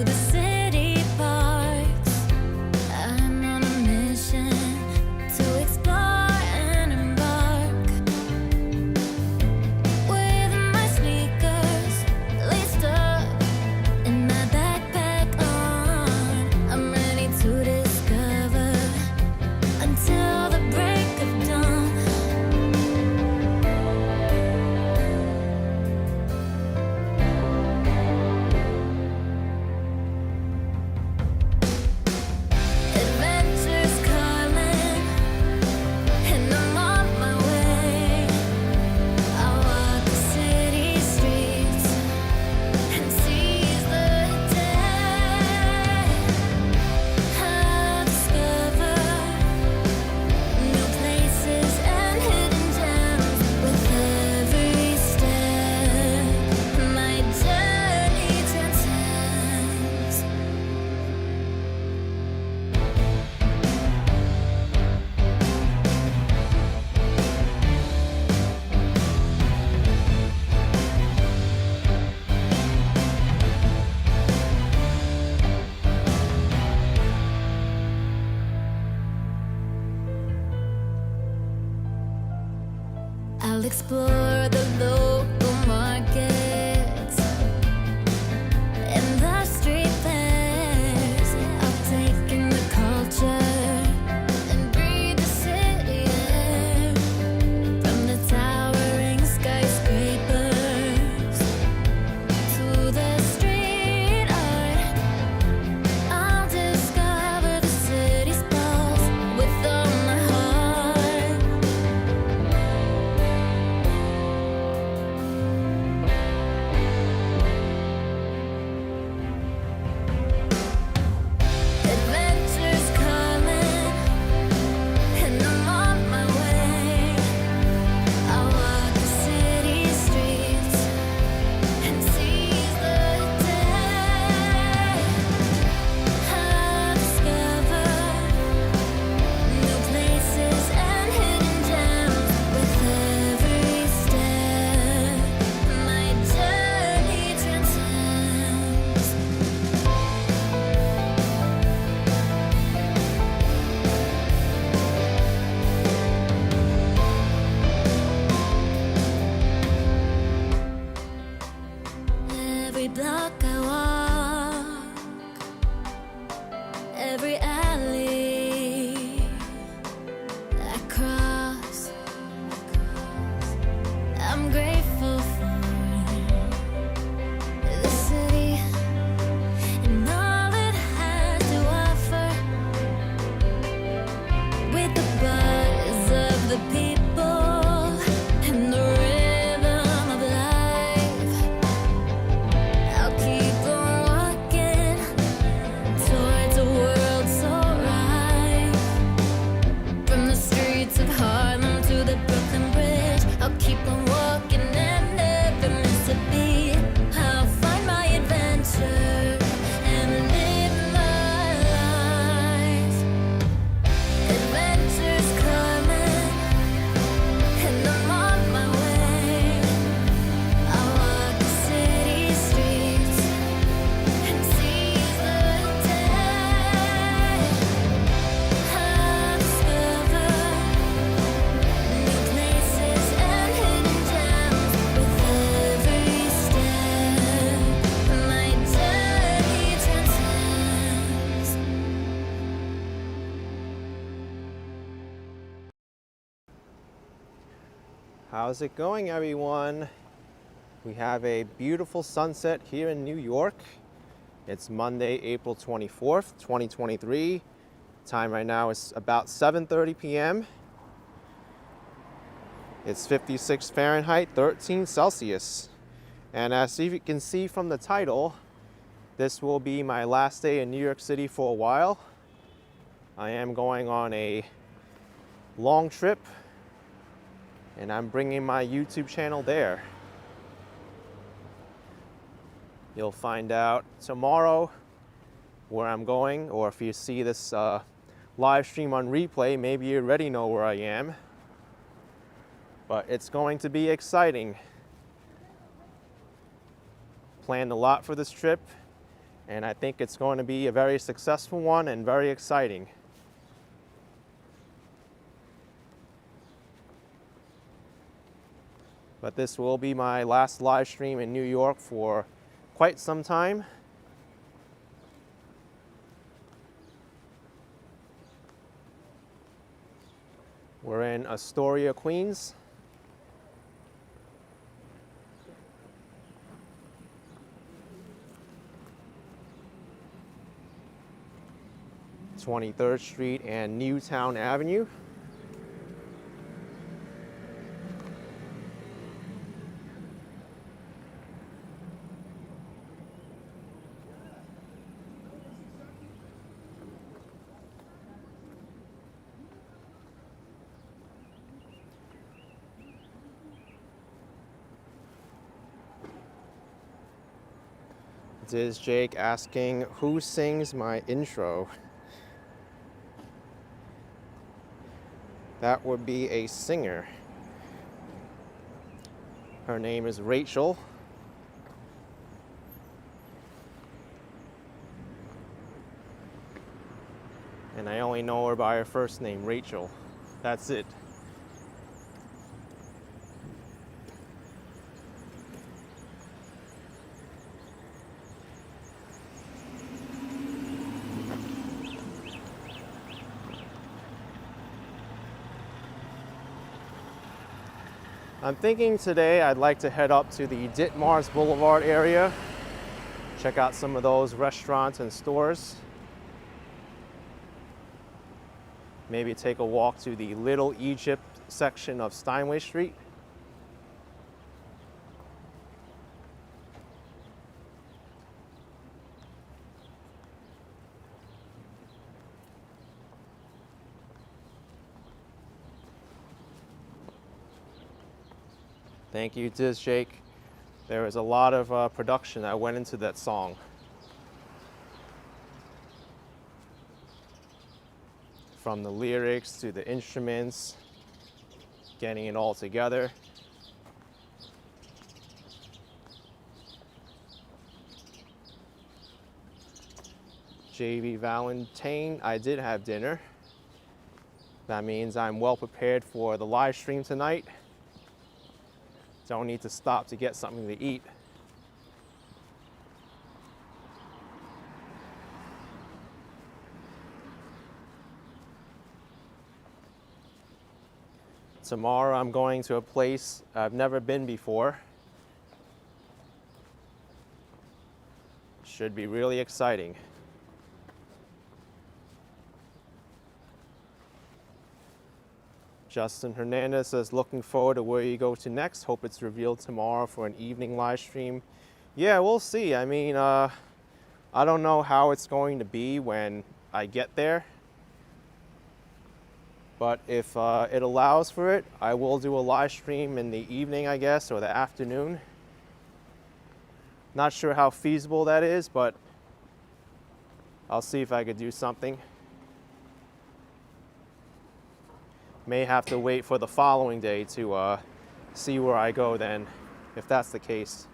the city parks. I'm on a mission to explore and embark. With my sneakers laced up and my backpack on, I'm ready to discover until the break of dawn. Adventures calling, and I'm on my way. I'll walk the city streets and seize the day. I'll discover new places and hidden gems with every step. My journey transcends. I'll explore the local markets and the street fairs. I'll take in the culture and breathe the city air. From the towering skyscrapers to the street art, I'll discover the city's pulse with all my heart. Adventures calling, and I'm on my way. I'll walk the city streets and seize the day. I'll discover new places and hidden gems with every step. My journey transcends. Every block I walk, every alley I cross, I'm grateful for the city and all it has to offer. With the buzz of the people and the rhythm of life, I'll keep on walking towards a world so right. From the streets of Harlem to the Brooklyn Bridge, I'll keep on walking and never miss a beat. I'll find my adventure and live my life. Adventures calling, and I'm on my way. I'll walk the city streets and seize the day. I'll discover new places and hidden gems with every step. My journey transcends. How's it going, everyone? We have a beautiful sunset here in New York. It's Monday, April 24th, 2023. Time right now is about 7:30 p.m. It's 56 Fahrenheit, 13 Celsius. And as you can see from the title, this will be my last day in New York City for a while. I am going on a long trip, and I'm bringing my YouTube channel there. You'll find out tomorrow where I'm going, or if you see this live stream on replay, maybe you already know where I am. But it's going to be exciting. Planned a lot for this trip, And I think it's going to be a very successful one and very exciting. But this will be my last live stream in New York for quite some time. We're in Astoria, Queens. (23rd Street and Newtown Avenue). This is Jake asking who sings my intro. That would be a singer. Her name is Rachel. And I only know her by her first name, Rachel. That's it. I'm thinking today I'd like to head up to the Ditmars Boulevard area, check out some of those restaurants and stores. Maybe take a walk to the Little Egypt section of Steinway Street. Thank you, Diz Jake. There is a lot of production that went into that song. From the lyrics to the instruments, getting it all together. JV Valentine, I did have dinner. That means I'm well prepared for the live stream tonight. Don't need to stop to get something to eat. Tomorrow I'm going to a place I've never been before. Should be really exciting. Justin Hernandez says, looking forward to where you go to next. Hope it's revealed tomorrow for an evening live stream. Yeah, we'll see. I mean, I don't know how it's going to be when I get there. But if it allows for it, I will do a live stream in the evening, I guess, or the afternoon. Not sure how feasible that is, but I'll see if I could do something. May have to wait for the following day to see where I go then, if that's the case.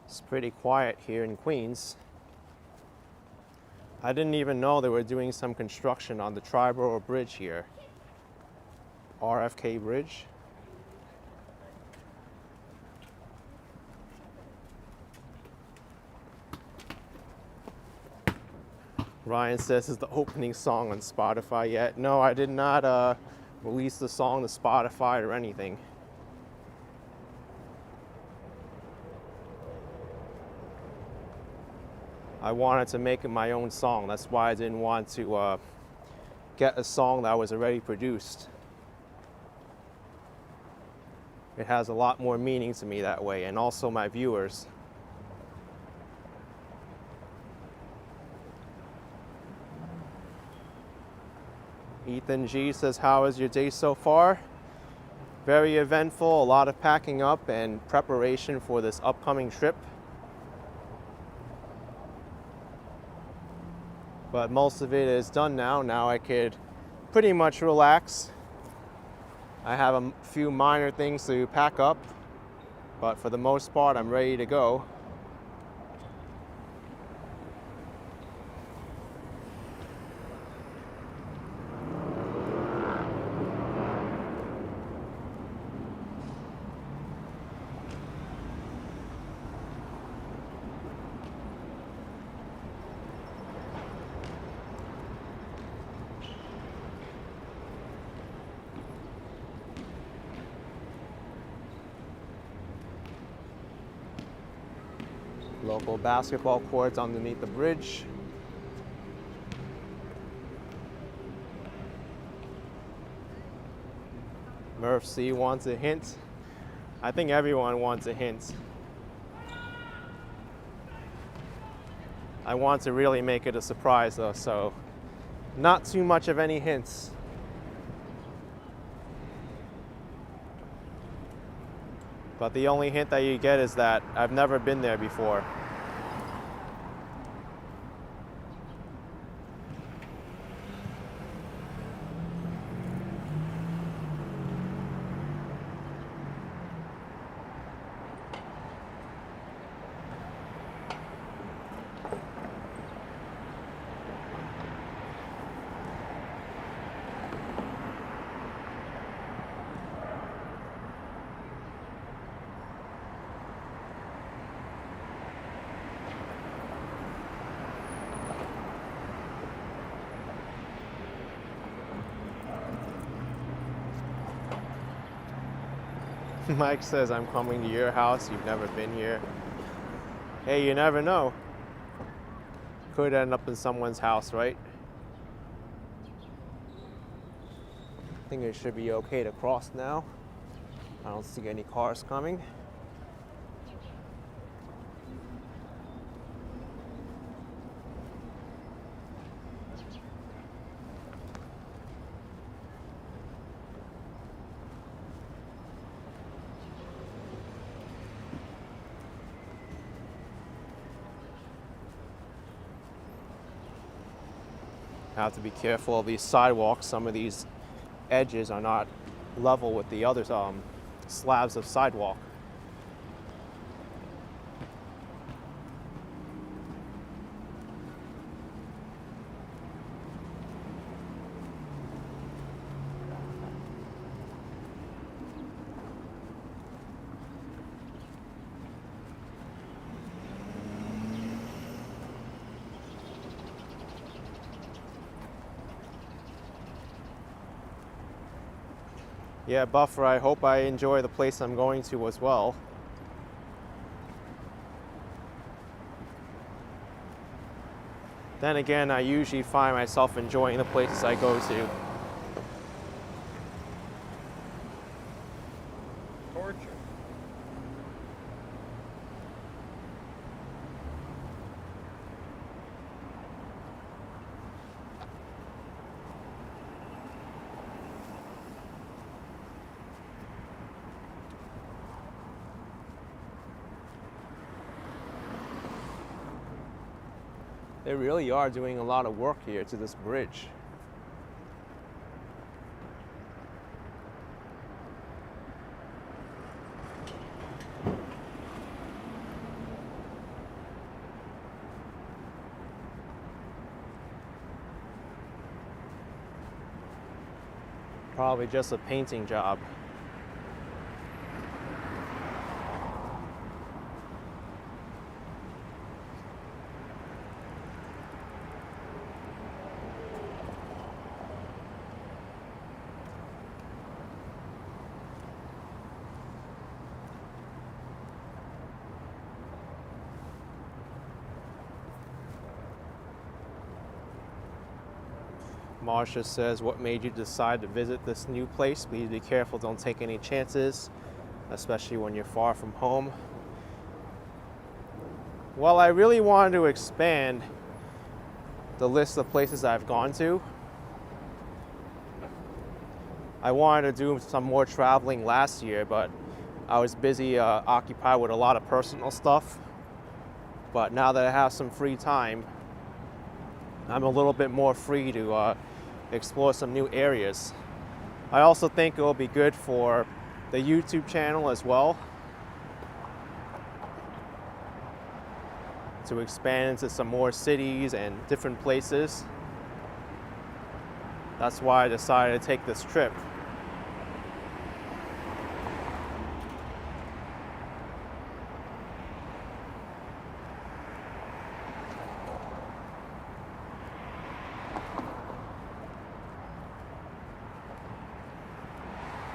It's pretty quiet here in Queens. I didn't even know they were doing some construction on the Triborough Bridge here. RFK Bridge. Ryan says, is the opening song on Spotify yet? No, I did not release the song to Spotify or anything. I wanted to make it my own song. That's why I didn't want to get a song that was already produced. It has a lot more meaning to me that way, and also my viewers. Ethan G says, how is your day so far? Very eventful, a lot of packing up and preparation for this upcoming trip. But most of it is done now. Now I could pretty much relax. I have a few minor things to pack up, but for the most part, I'm ready to go. Local basketball courts underneath the bridge. Murph C wants a hint. I think everyone wants a hint. I want to really make it a surprise though, so not too much of any hints. But the only hint that you get is that I've never been there before. Mike says, I'm coming to your house, you've never been here. Hey, you never know. Could end up in someone's house, right? I think it should be okay to cross now. I don't see any cars coming. Have to be careful of these sidewalks. Some of these edges are not level with the other slabs of sidewalk. Yeah, Buffer, I hope I enjoy the place I'm going to as well. Then again, I usually find myself enjoying the places I go to. Torture. They really are doing a lot of work here to this bridge. Probably just a painting job. Marsha says, what made you decide to visit this new place? Please be careful, don't take any chances, especially when you're far from home. Well, I really wanted to expand the list of places I've gone to. I wanted to do some more traveling last year, but I was busy occupied with a lot of personal stuff. But now that I have some free time, I'm a little bit more free to explore some new areas. I also think it will be good for the YouTube channel as well, to expand into some more cities and different places. That's why I decided to take this trip.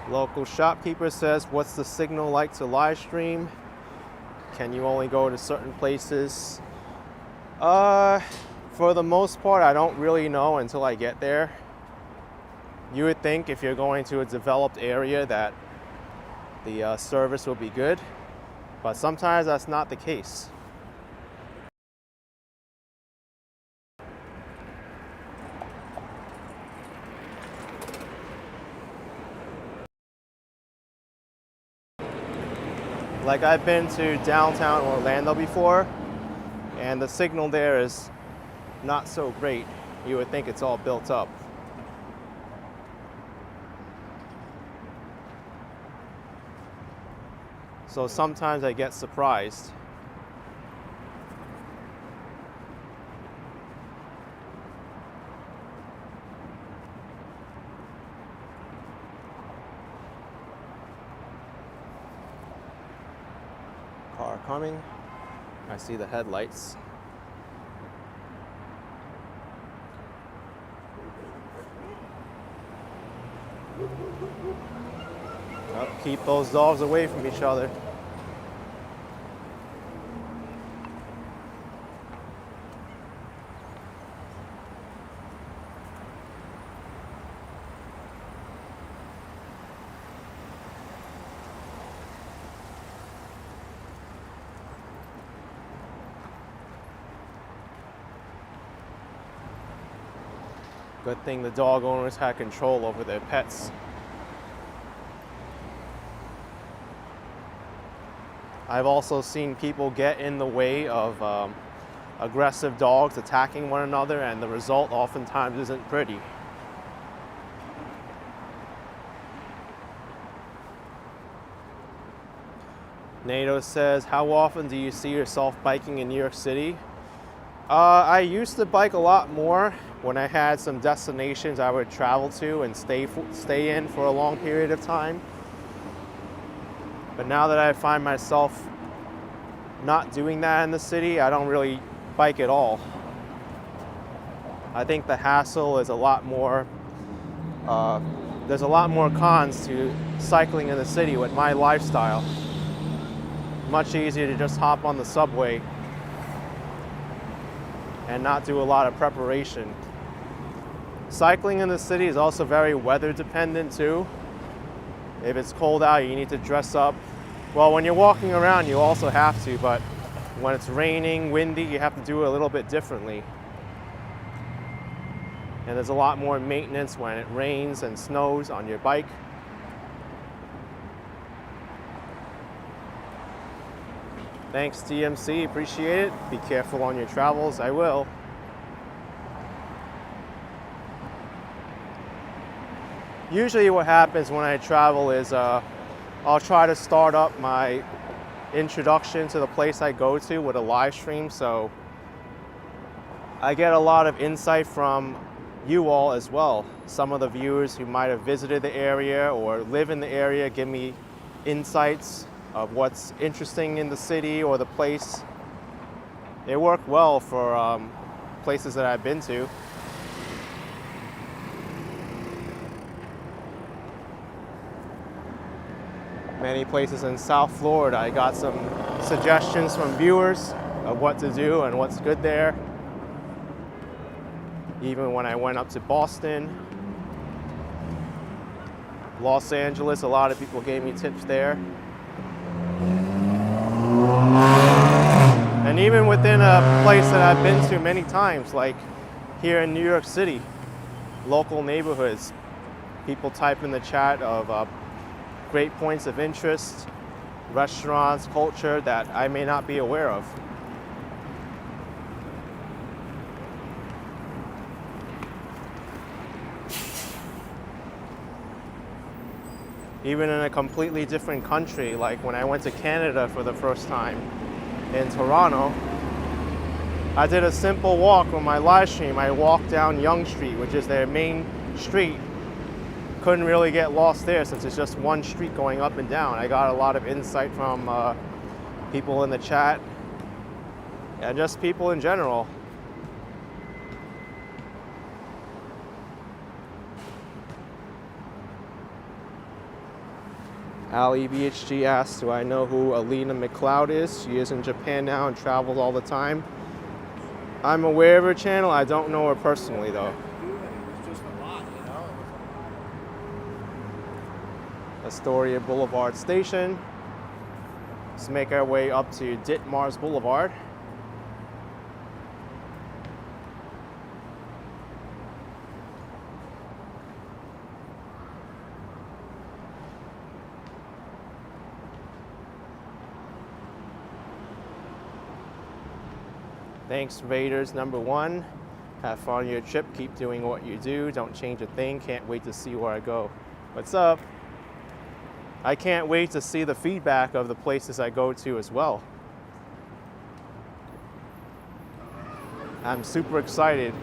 Local shopkeeper says, what's the signal like to live stream? Can you only go to certain places? For the most part, I don't really know until I get there. You would think if you're going to a developed area that the service will be good, but sometimes that's not the case. Like, I've been to downtown Orlando before, and the signal there is not so great. You would think it's all built up. So sometimes I get surprised. Car coming. I see the headlights. Oh, keep those dogs away from each other. Good thing the dog owners had control over their pets. I've also seen people get in the way of aggressive dogs attacking one another, and the result oftentimes isn't pretty. NATO says, how often do you see yourself biking in New York City? I used to bike a lot more when I had some destinations I would travel to and stay in for a long period of time. But now that I find myself not doing that in the city, I don't really bike at all. I think the hassle is a lot more, there's a lot more cons to cycling in the city with my lifestyle. Much easier to just hop on the subway and not do a lot of preparation. Cycling in the city is also very weather dependent too. If it's cold out, you need to dress up. Well, when you're walking around, you also have to, but when it's raining, windy, you have to do it a little bit differently. And there's a lot more maintenance when it rains and snows on your bike. Thanks, TMC, appreciate it. Be careful on your travels, I will. Usually what happens when I travel is I'll try to start up my introduction to the place I go to with a live stream, so I get a lot of insight from you all as well. Some of the viewers who might have visited the area or live in the area give me insights of what's interesting in the city or the place. They work well for places that I've been to. Many places in South Florida, I got some suggestions from viewers of what to do and what's good there. Even when I went up to Boston, Los Angeles, a lot of people gave me tips there. And even within a place that I've been to many times, like here in New York City, local neighborhoods, People type in the chat of great points of interest, restaurants, culture that I may not be aware of. Even in a completely different country, like when I went to Canada for the first time in Toronto, I did a simple walk on my live stream. I walked down Yonge Street, which is their main street. Couldn't really get lost there since it's just one street going up and down. I got a lot of insight from people in the chat and just people in general. Ali BHG asks, do I know who Alina McLeod is? She is in Japan now and travels all the time. I'm aware of her channel. I don't know her personally though. Astoria Boulevard Station. Let's make our way up to Ditmars Boulevard. Thanks, Raiders #1. Have fun on your trip. Keep doing what you do. Don't change a thing. Can't wait to see where I go. What's up? I can't wait to see the feedback of the places I go to as well. I'm super excited.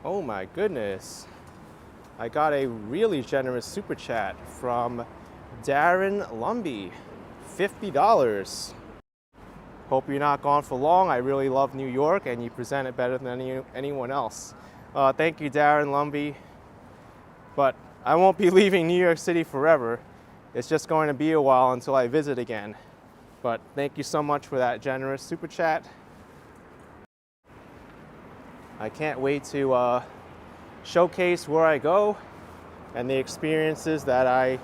Oh my goodness. I got a really generous super chat from Darren Lumby, $50. Hope you're not gone for long. I really love New York and you present it better than anyone else. Thank you, Darren Lumby. But I won't be leaving New York City forever. It's just going to be a while until I visit again. But thank you so much for that generous super chat. I can't wait to showcase where I go and the experiences that I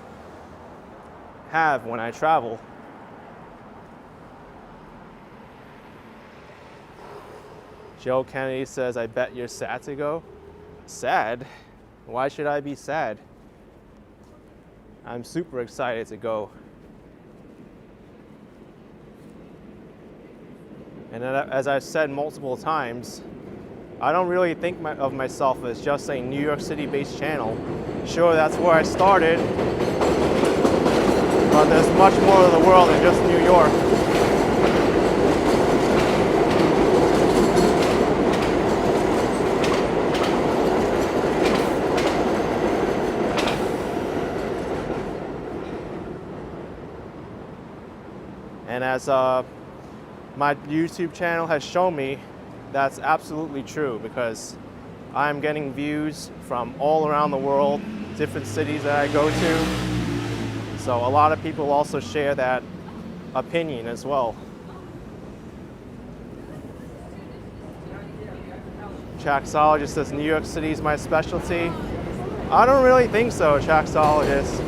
have when I travel. Joe Kennedy says, I bet you're sad to go. Sad? Why should I be sad? I'm super excited to go. And as I've said multiple times, I don't really think of myself as just a New York City-based channel. Sure, that's where I started, but there's much more to the world than just New York. And as my YouTube channel has shown me, that's absolutely true because I'm getting views from all around the world, different cities that I go to. So a lot of people also share that opinion as well. Traxologist says New York City is my specialty. I don't really think so, Traxologist.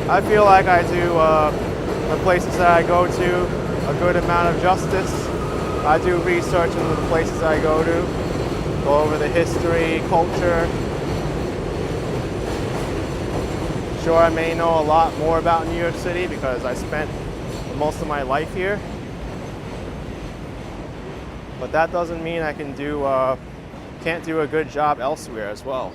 I feel like I do the places that I go to a good amount of justice. I do research into the places I go to, go over the history, culture. Sure, I may know a lot more about New York City because I spent most of my life here. But that doesn't mean I can't do a good job elsewhere as well.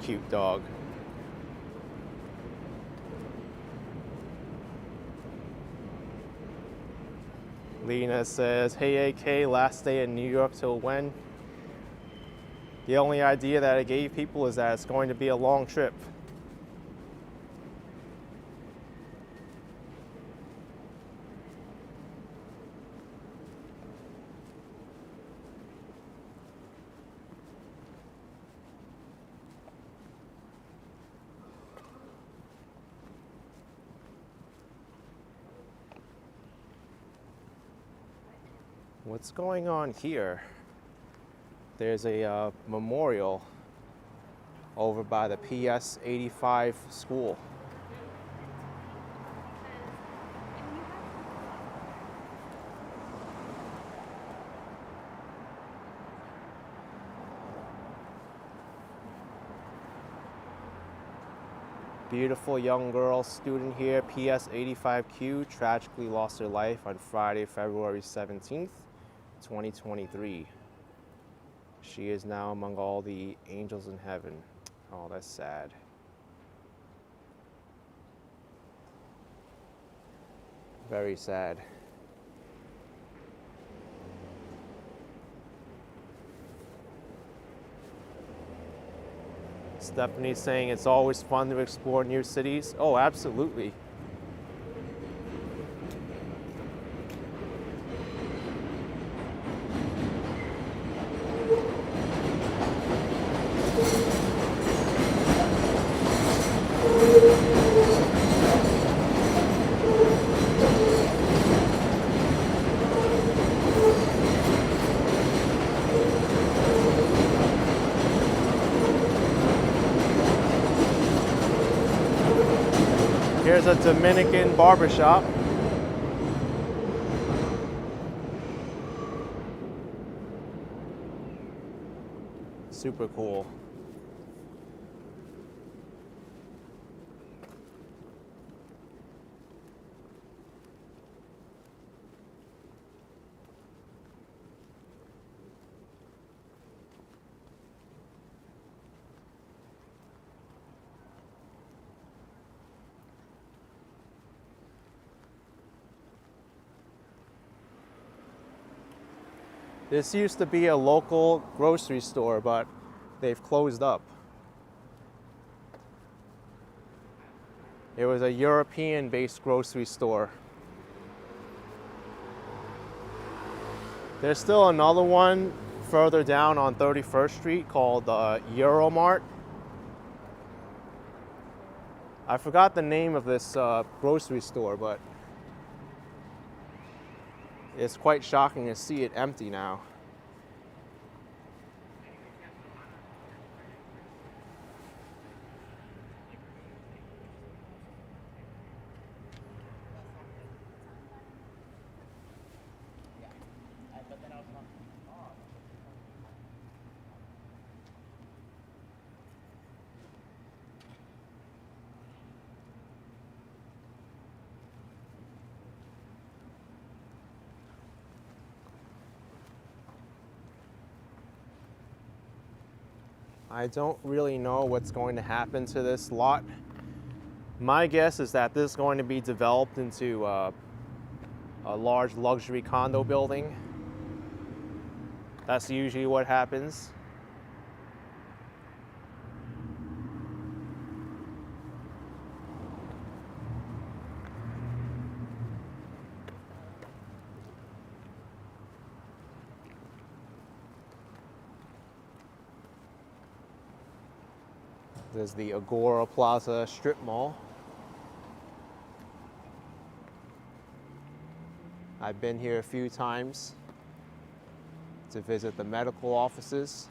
Cute dog. Lena says, hey AK, last day in New York till when? The only idea that it gave people is that it's going to be a long trip. What's going on here? There's a memorial over by the PS 85 school. Beautiful young girl student here, PS 85Q, tragically lost her life on Friday, February 17th, 2023. She is now among all the angels in heaven. Oh, that's sad. Very sad. Stephanie's saying it's always fun to explore new cities. Oh, absolutely. Here's a Dominican barbershop. Super cool. This used to be a local grocery store, but they've closed up. It was a European-based grocery store. There's still another one further down on 31st Street called Euromart. I forgot the name of this grocery store, but it's quite shocking to see it empty now. I don't really know what's going to happen to this lot. My guess is that this is going to be developed into a large luxury condo building. That's usually what happens. There's the Agora Plaza strip mall. I've been here a few times to visit the medical offices.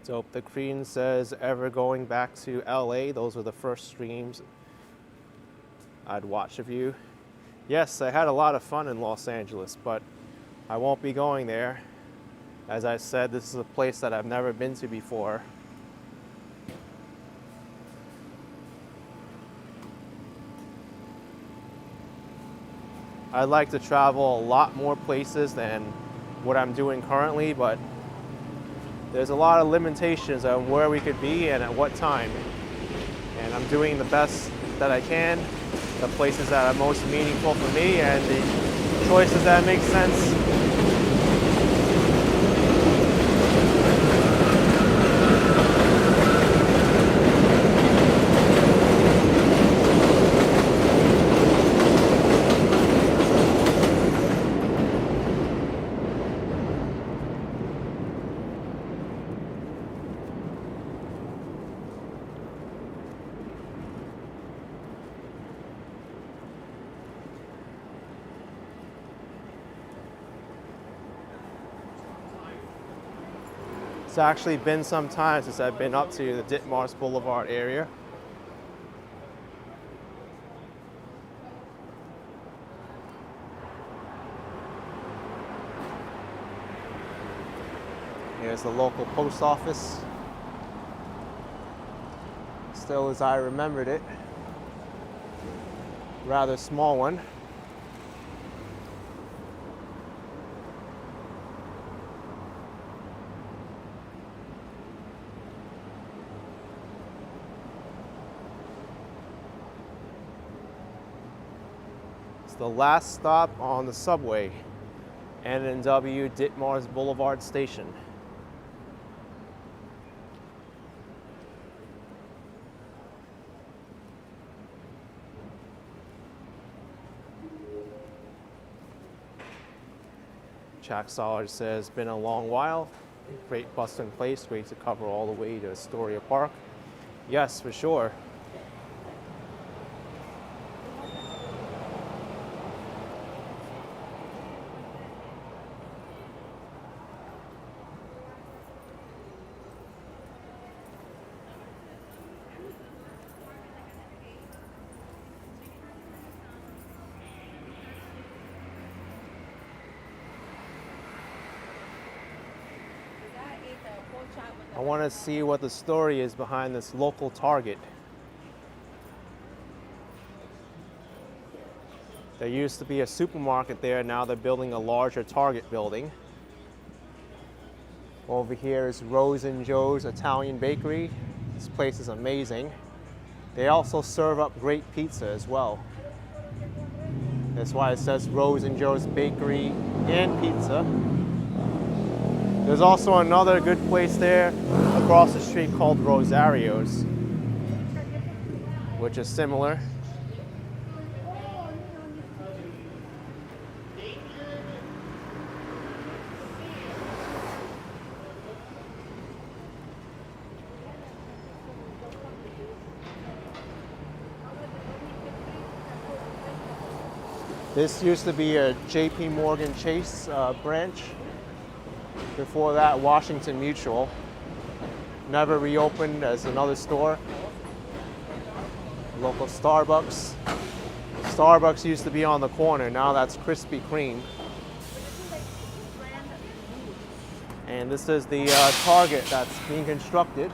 Dope. The Queen says, ever going back to LA? Those were the first streams I'd watch of you. Yes, I had a lot of fun in Los Angeles, but I won't be going there. As I said, this is a place that I've never been to before. I'd like to travel a lot more places than what I'm doing currently, but there's a lot of limitations on where we could be and at what time. And I'm doing the best that I can, the places that are most meaningful for me and the choices that make sense. It's actually been some time since I've been up to the Ditmars Boulevard area. Here's the local post office. Still as I remembered it. Rather small one. The last stop on the subway, N&W Ditmars Boulevard Station. Jack Sollard says, been a long while. Great bustling place, great to cover all the way to Astoria Park. Yes, for sure. I want to see what the story is behind this local Target. There used to be a supermarket there, now they're building a larger Target building. Over here is Rose and Joe's Italian Bakery. This place is amazing. They also serve up great pizza as well. That's why it says Rose and Joe's Bakery and Pizza. There's also another good place there across the street called Rosario's, which is similar. This used to be a JP Morgan Chase branch. Before that, Washington Mutual. Never reopened as another store. Local Starbucks. Starbucks used to be on the corner, now that's Krispy Kreme. And this is the Target that's being constructed.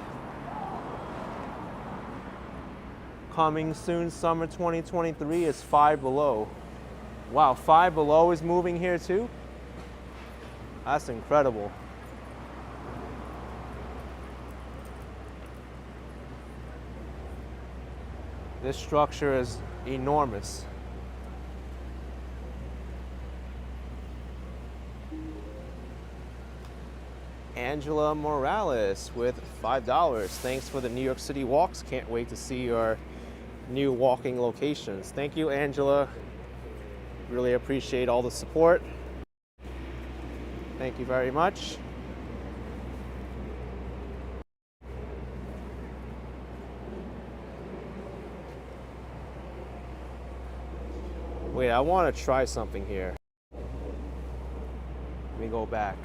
Coming soon, summer 2023 is Five Below. Wow, Five Below is moving here too? That's incredible. This structure is enormous. Angela Morales with $5. Thanks for the New York City walks. Can't wait to see your new walking locations. Thank you, Angela. Really appreciate all the support. Thank you very much. Wait, I want to try something here. Let me go back.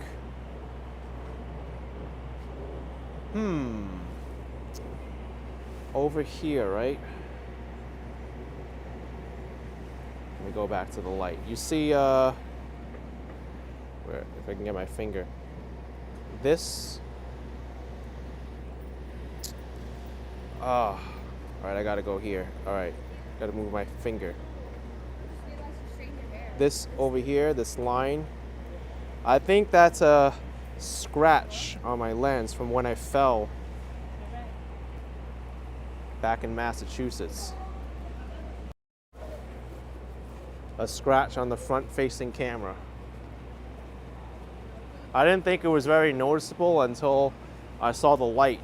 Over here, right? Let me go back to the light. You see, where, if I can get my finger. This. All right, I gotta go here. All right, gotta move my finger. this over here, this line, I think that's a scratch on my lens from when I fell back in Massachusetts. A scratch on the front-facing camera. I didn't think it was very noticeable until I saw the light.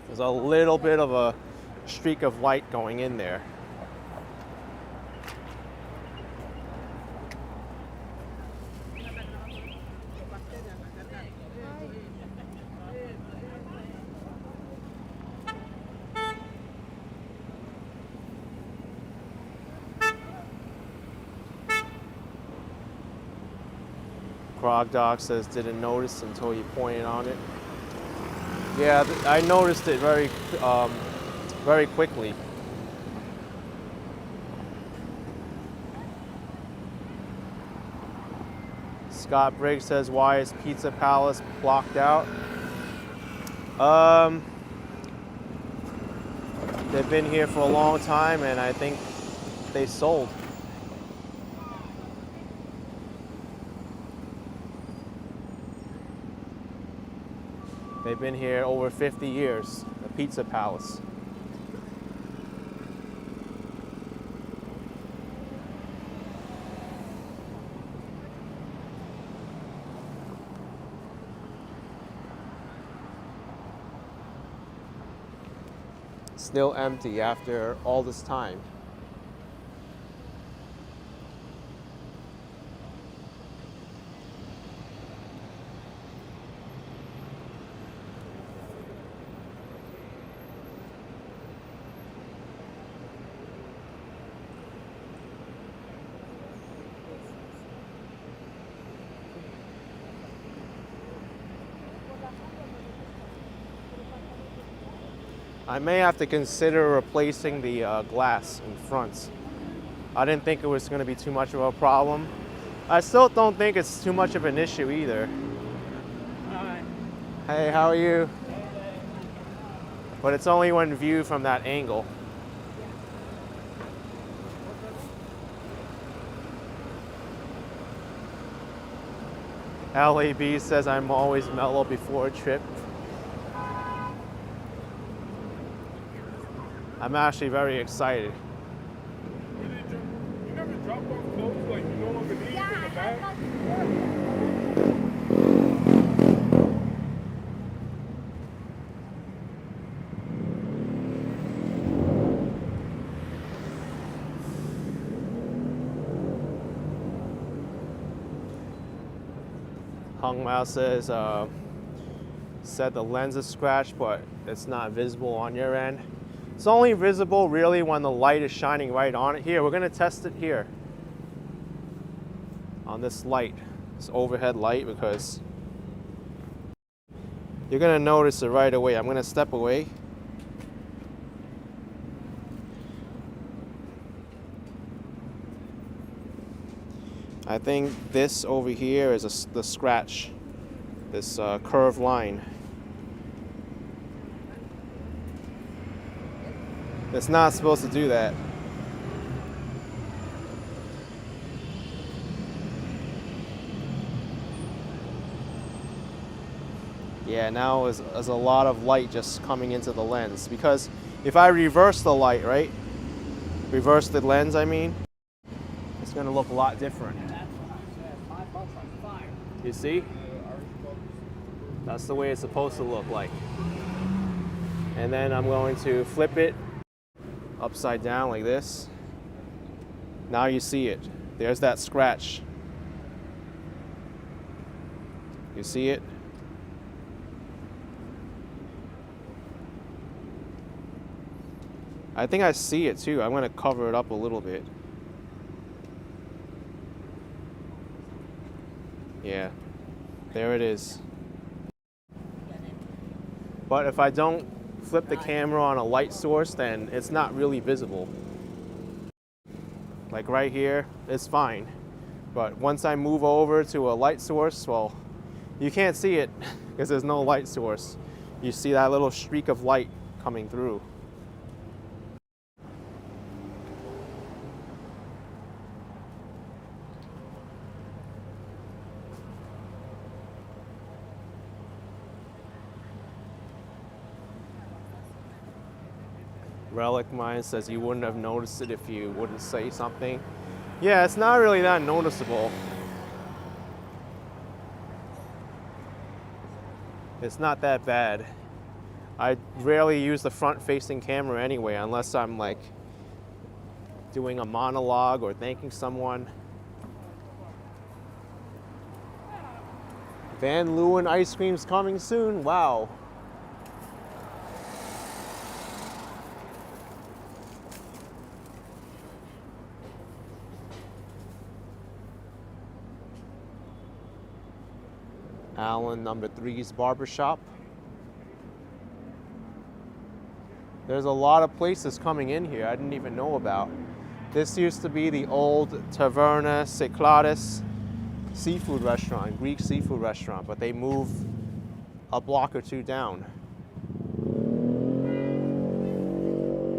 There's a little bit of a streak of light going in there. Frog Dog says didn't notice until you pointed on it. Yeah, I noticed it very quickly. Scott Briggs says, why is Pizza Palace blocked out? They've been here for a long time, and I think they sold. They've been here over 50 years, the Pizza Palace. Still empty after all this time. I may have to consider replacing the glass in front. I didn't think it was going to be too much of a problem. I still don't think it's too much of an issue either. Hi. Hey, how are you? But it's only when viewed from that angle. LAB says I'm always mellow before a trip. I'm actually very excited. You never dropped off clothes like you no longer need in the bag? Hung Mao says, said the lens is scratched, but it's not visible on your end. It's only visible really when the light is shining right on it. Here, we're gonna test it here. On this light, this overhead light, because you're gonna notice it right away. I'm gonna step away. I think this over here is the scratch, this curved line. It's not supposed to do that. Yeah, now there's a lot of light just coming into the lens, because if I reverse the light, right? Reverse the lens, I mean, it's gonna look a lot different. You see? That's the way it's supposed to look like. And then I'm going to flip it upside down like this. Now you see it. There's that scratch. You see it? I think I see it too. I'm going to cover it up a little bit. Yeah, there it is. But if I don't flip the camera on a light source, then it's not really visible. Like right here, it's fine. But once I move over to a light source, well, you can't see it because there's no light source. You see that little streak of light coming through. Relic Mine says you wouldn't have noticed it if you wouldn't say something. Yeah, it's not really that noticeable. It's not that bad. I rarely use the front-facing camera anyway, unless I'm like doing a monologue or thanking someone. Van Leeuwen ice cream's coming soon. Wow. Allen number 3's barbershop. There's a lot of places coming in here I didn't even know about. This used to be the old Taverna Cyclades seafood restaurant, Greek seafood restaurant, but they moved a block or two down.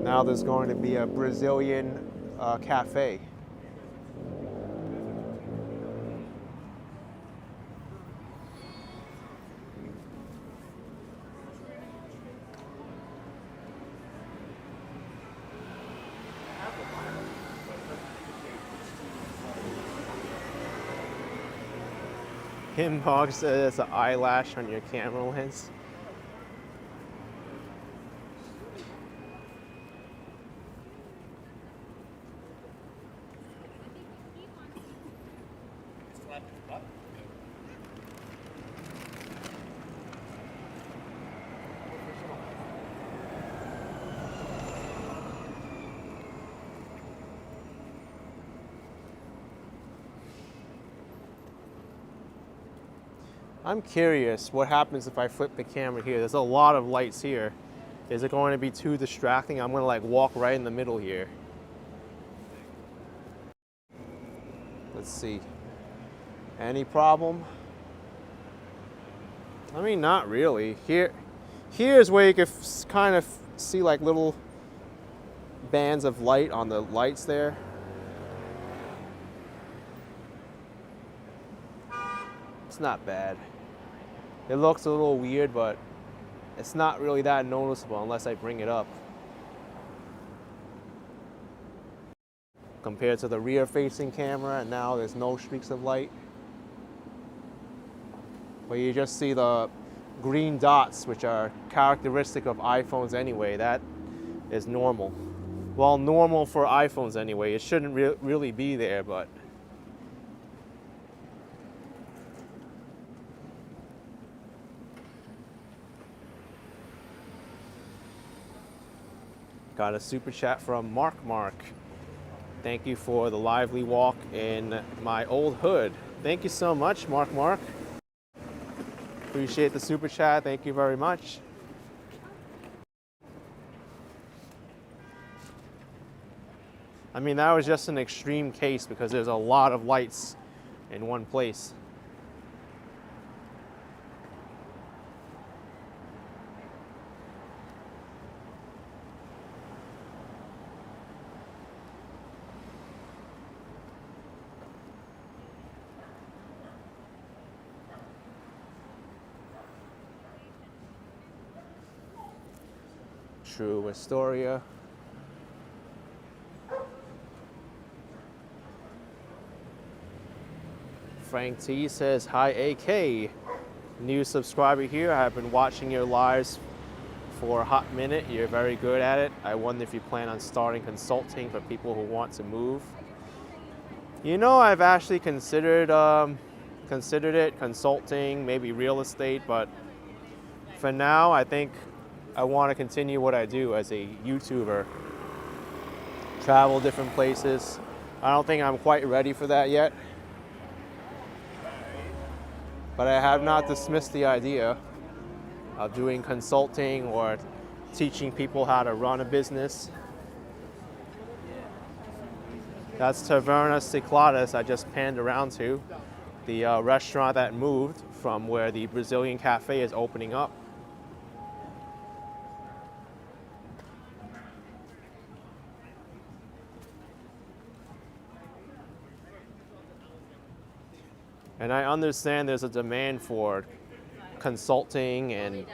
Now there's going to be a Brazilian cafe. Kim Hogg says it's an eyelash on your camera lens. I'm curious what happens if I flip the camera here. There's a lot of lights here. Is it going to be too distracting? I'm gonna like walk right in the middle here. Let's see. Any problem? I mean, not really. Here's where you can kind of see like little bands of light on the lights there. It's not bad. It looks a little weird, but it's not really that noticeable unless I bring it up. Compared to the rear-facing camera, and now there's no streaks of light. But you just see the green dots, which are characteristic of iPhones anyway. That is normal. Well, normal for iPhones anyway. It shouldn't really be there, but got a super chat from Mark. Thank you for the lively walk in my old hood. Thank you so much, Mark. Appreciate the super chat. Thank you very much. I mean, that was just an extreme case because there's a lot of lights in one place. True, Astoria. Frank T says, hi AK, new subscriber here. I have been watching your lives for a hot minute. You're very good at it. I wonder if you plan on starting consulting for people who want to move. You know, I've actually considered it, consulting, maybe real estate, but for now, I think I want to continue what I do as a YouTuber. Travel different places. I don't think I'm quite ready for that yet. But I have not dismissed the idea of doing consulting or teaching people how to run a business. That's Taverna Cyclades I just panned around to, the restaurant that moved from where the Brazilian cafe is opening up. And I understand there's a demand for consulting and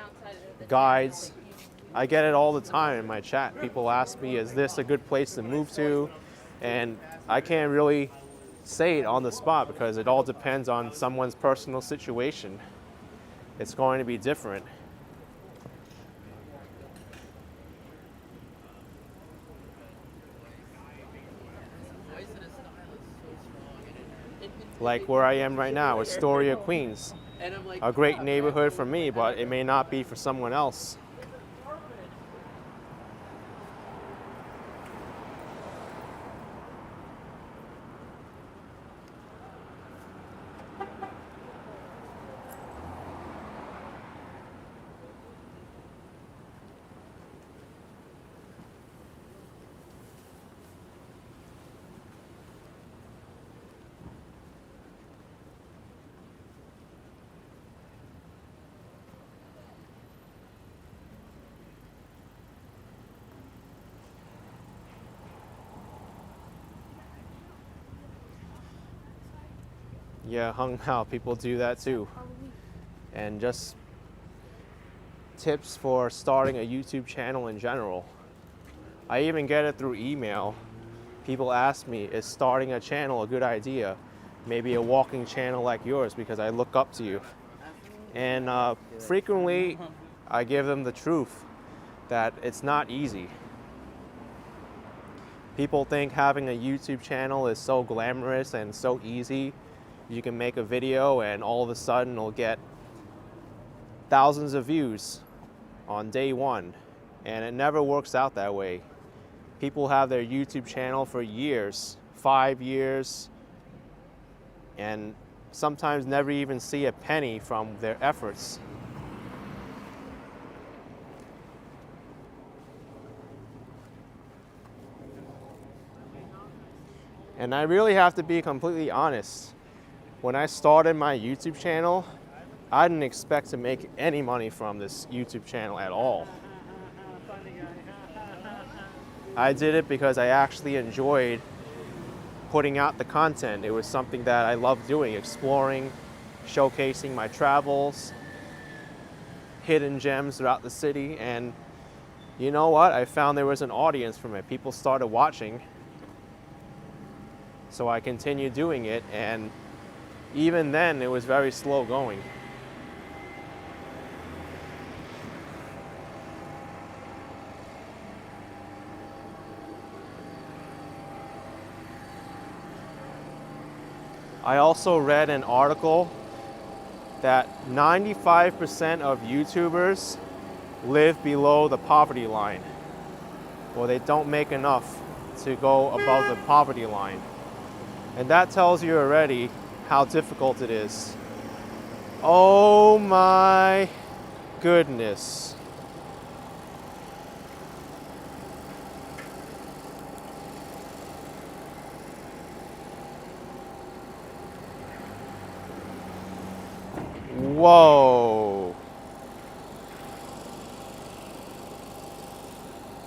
guides. I get it all the time in my chat. People ask me, is this a good place to move to? And I can't really say it on the spot because it all depends on someone's personal situation. It's going to be different. Like where I am right now, Astoria, Queens. A great neighborhood for me, but it may not be for someone else. Yeah, hung out, people do that too. And just tips for starting a YouTube channel in general. I even get it through email. People ask me, is starting a channel a good idea? Maybe a walking channel like yours because I look up to you. And frequently I give them the truth that it's not easy. People think having a YouTube channel is so glamorous and so easy. You can make a video and all of a sudden it'll get thousands of views on day one. And it never works out that way. People have their YouTube channel for years, 5 years, and sometimes never even see a penny from their efforts. And I really have to be completely honest. When I started my YouTube channel, I didn't expect to make any money from this YouTube channel at all. I did it because I actually enjoyed putting out the content. It was something that I loved doing, exploring, showcasing my travels, hidden gems throughout the city. And you know what? I found there was an audience for it. People started watching. So I continued doing it, and even then, it was very slow going. I also read an article that 95% of YouTubers live below the poverty line, or they don't make enough to go above the poverty line. And that tells you already how difficult it is. Oh my goodness. Whoa.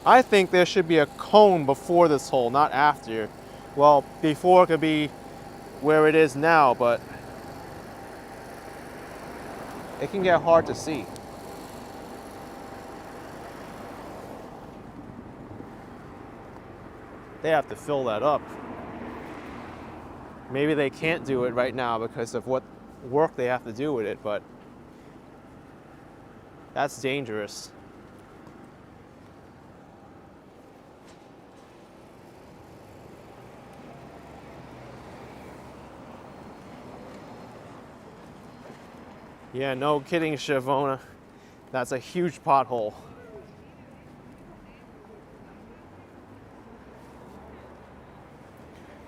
I think there should be a cone before this hole, not after. Well, before could be where it is now, but it can get hard to see. They have to fill that up. Maybe they can't do it right now because of what work they have to do with it, but that's dangerous. Yeah, no kidding, Shavona. That's a huge pothole.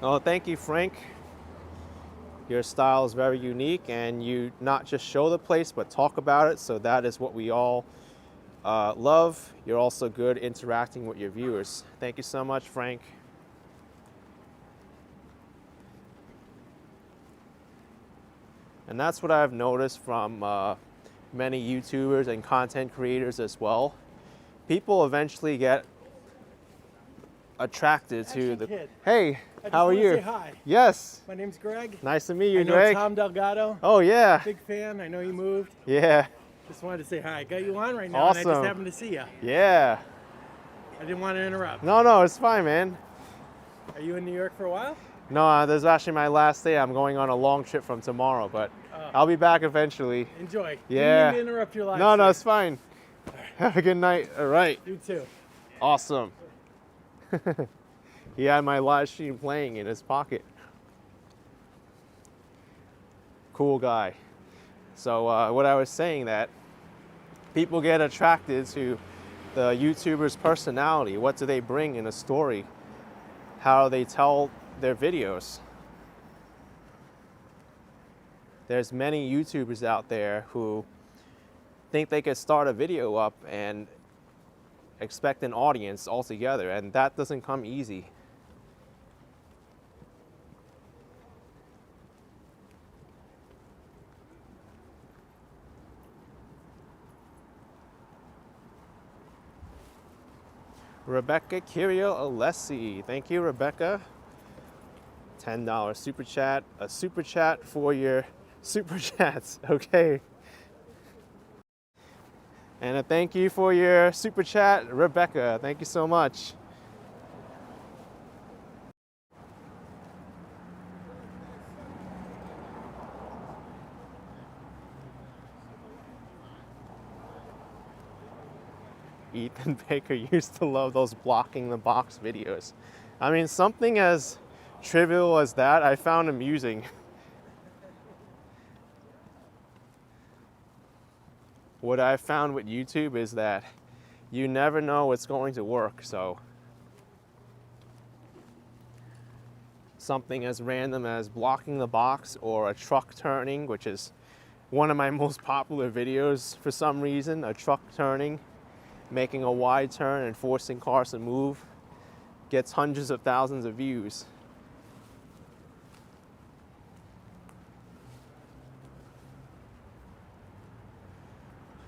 Oh, thank you, Frank. Your style is very unique, and you not just show the place, but talk about it. So that is what we all love. You're also good interacting with your viewers. Thank you so much, Frank. And that's what I've noticed from many YouTubers and content creators as well. People eventually get attracted to the... Kid. Hey, I just how are wanna you? say hi. Yes. My name's Greg. Nice to meet you, I know Greg. Tom Delgado. Oh, yeah. Big fan. I know you moved. Yeah. Just wanted to say hi. I got you on right now, and I Awesome. just happened to see you. Yeah. I didn't want to interrupt. No, it's fine, man. Are you in New York for a while? No, this is actually my last day. I'm going on a long trip from tomorrow, but I'll be back eventually. Enjoy. Yeah. Didn't mean to interrupt your life. No, sir. it's fine. Have a good night. All right. You too. Awesome. He had my live stream playing in his pocket. Cool guy. So what I was saying, that people get attracted to the YouTuber's personality. What do they bring in a story? How they tell their videos. There's many YouTubers out there who think they could start a video up and expect an audience altogether, and that doesn't come easy. Rebecca Kirio Alessi. Thank you, Rebecca. $10 super chat. A super chat for your super chats. Okay. And a thank you for your super chat, Rebecca. Thank you so much. Ethan Baker used to love those blocking the box videos. I mean, something as trivial as that, I found amusing. What I've found with YouTube is that you never know what's going to work, so something as random as blocking the box or a truck turning, which is one of my most popular videos for some reason, a truck turning, making a wide turn and forcing cars to move, gets hundreds of thousands of views.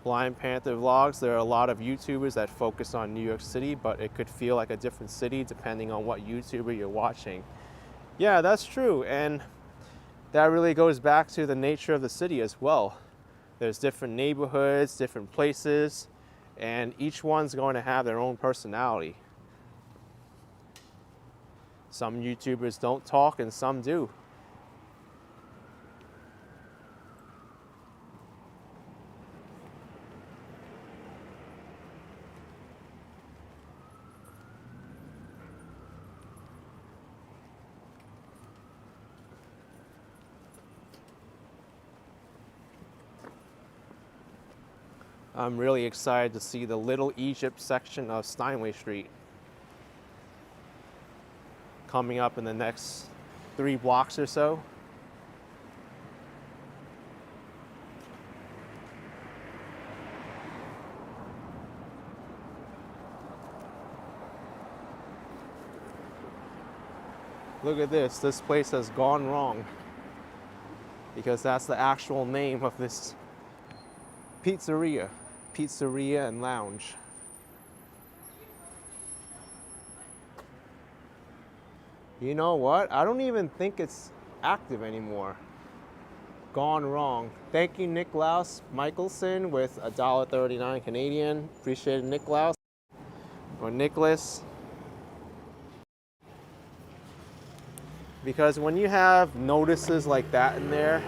Blind Panther Vlogs, there are a lot of YouTubers that focus on New York City, but it could feel like a different city depending on what YouTuber you're watching. Yeah, that's true, and that really goes back to the nature of the city as well. There's different neighborhoods, different places, and each one's going to have their own personality. Some YouTubers don't talk and some do. I'm really excited to see the Little Egypt section of Steinway Street coming up in the next 3 blocks or so. Look at this. This place has gone wrong, because that's the actual name of this pizzeria and lounge. You know what? I don't even think it's active anymore. Gone wrong. Thank you, Niklaus Michelson, with $1.39 Canadian. Appreciate it, Niklaus. Or Nicholas. Because when you have notices like that in there,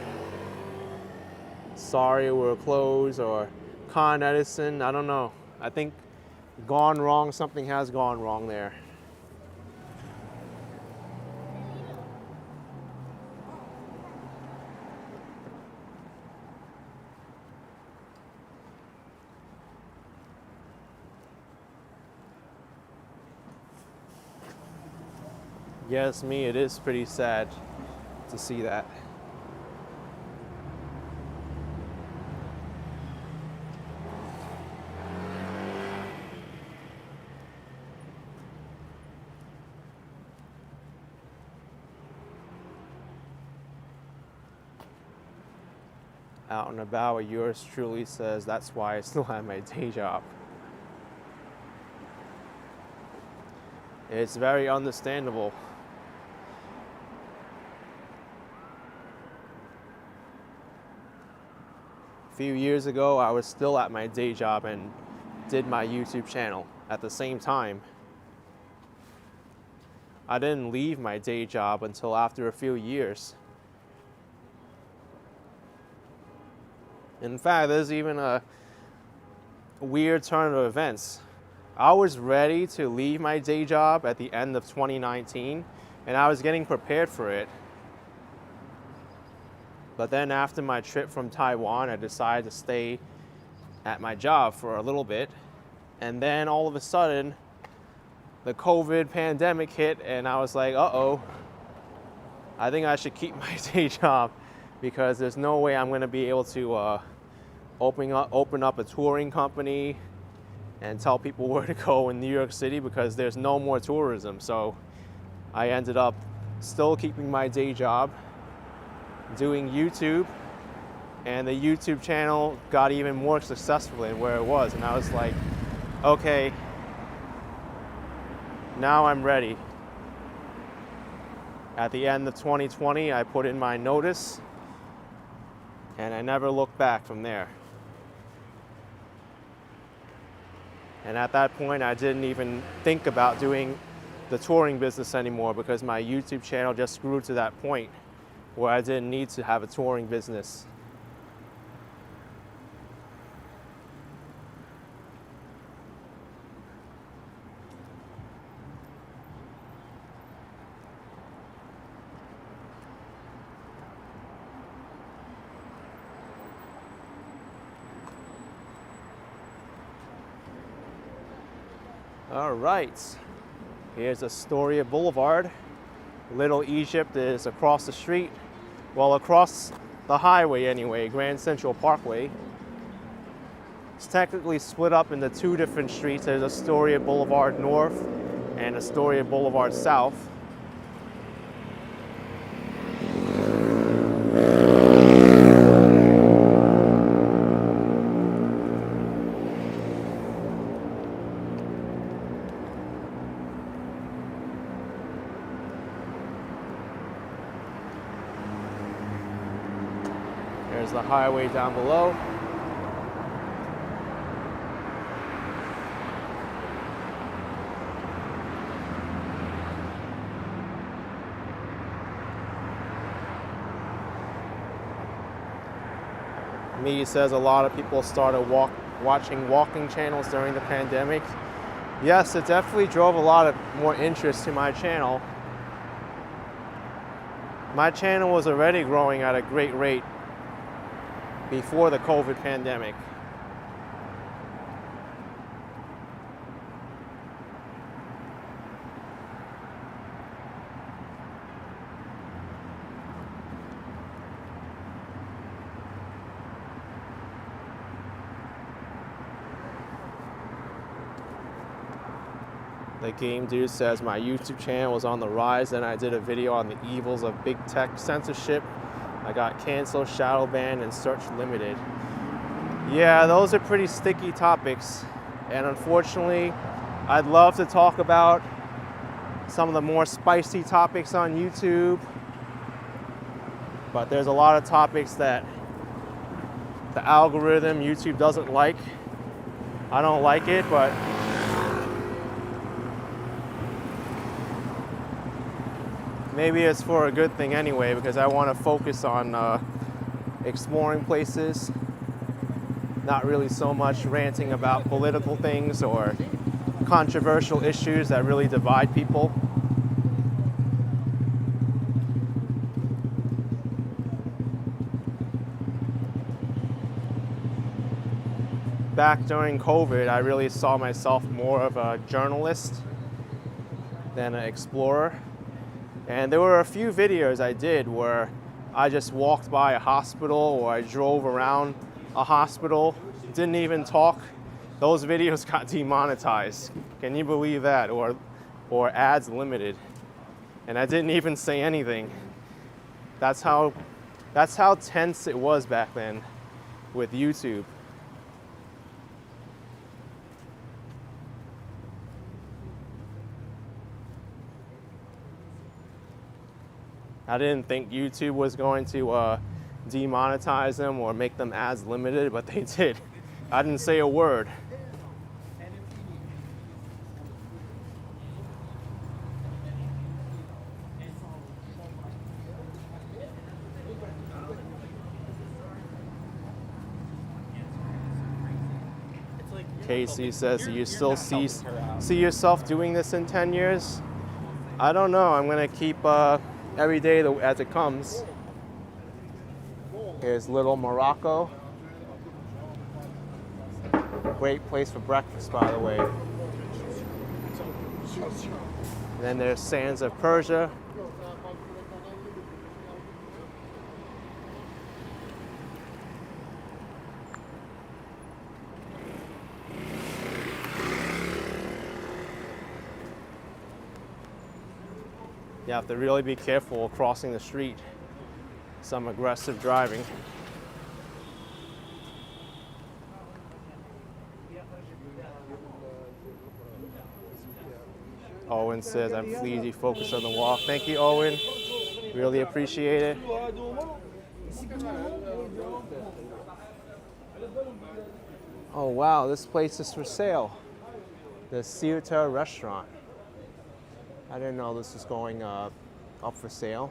sorry, we're closed, or Con Edison, I don't know. I think gone wrong, something has gone wrong there. Yes, me, it is pretty sad to see that. Out and about, yours truly says, that's why I still have my day job. It's very understandable. few years ago, I was still at my day job and did my YouTube channel at the same time. I didn't leave my day job until after a few years. In fact, there's even a weird turn of events. I was ready to leave my day job at the end of 2019, and I was getting prepared for it. But then after my trip from Taiwan, I decided to stay at my job for a little bit. And then all of a sudden, the COVID pandemic hit, and I was like, uh-oh, I think I should keep my day job, because there's no way I'm gonna be able to open up a touring company and tell people where to go in New York City, because there's no more tourism. So I ended up still keeping my day job, doing YouTube, and the YouTube channel got even more successful than where it was. And I was like, okay, now I'm ready. At the end of 2020, I put in my notice, and I never looked back from there. And at that point, I didn't even think about doing the touring business anymore, because my YouTube channel just grew to that point where I didn't need to have a touring business. All right, here's Astoria Boulevard. Little Egypt is across the street. Well, across the highway anyway, Grand Central Parkway. It's technically split up into two different streets. There's Astoria Boulevard North and Astoria Boulevard South. There's the highway down below. Me says a lot of people started watching walking channels during the pandemic. Yes, it definitely drove a lot of more interest to my channel. My channel was already growing at a great rate before the COVID pandemic. The game dude says my YouTube channel was on the rise, and I did a video on the evils of big tech censorship. I got canceled, shadow banned, and search limited. Yeah, those are pretty sticky topics. And unfortunately, I'd love to talk about some of the more spicy topics on YouTube. But there's a lot of topics that the algorithm, YouTube doesn't like. I don't like it, but maybe it's for a good thing anyway, because I want to focus on exploring places, not really so much ranting about political things or controversial issues that really divide people. Back during COVID, I really saw myself more of a journalist than an explorer. And there were a few videos I did where I just walked by a hospital or I drove around a hospital, didn't even talk. Those videos got demonetized. Can you believe that? Or ads limited. And I didn't even say anything. That's how tense it was back then with YouTube. I didn't think YouTube was going to demonetize them or make them ads limited, but they did. I didn't say a word. Casey says, do you still see yourself doing this in 10 years? I don't know. I'm going to keep every day as it comes. Here's Little Morocco. Great place for breakfast, by the way. And then there's Sands of Persia. You have to really be careful crossing the street. Some aggressive driving. Owen says, I'm pleased you focused on the walk. Thank you, Owen. Really appreciate it. Oh wow, this place is for sale. The Ceuta restaurant. I didn't know this was going up for sale.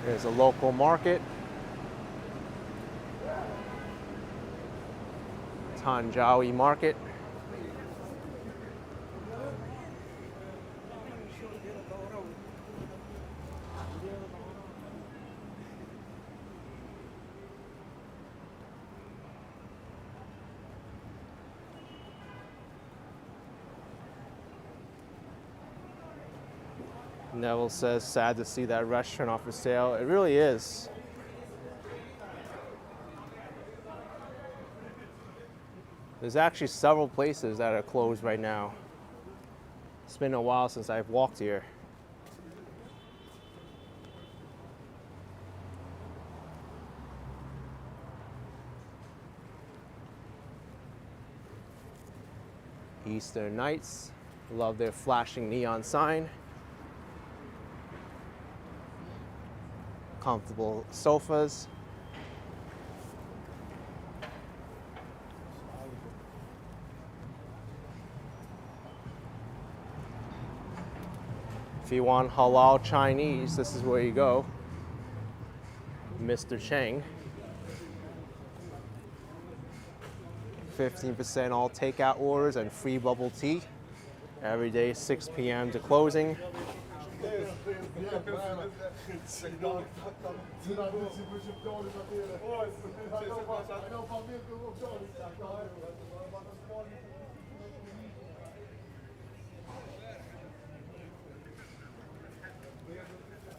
There's a local market. Tanjawi Market. Neville says, sad to see that restaurant off for sale. It really is. There's actually several places that are closed right now. It's been a while since I've walked here. Eastern Nights. Love their flashing neon sign. Comfortable sofas. If you want halal Chinese, this is where you go. Mr. Cheng. 15% all takeout orders and free bubble tea. Every day, 6 p.m. to closing.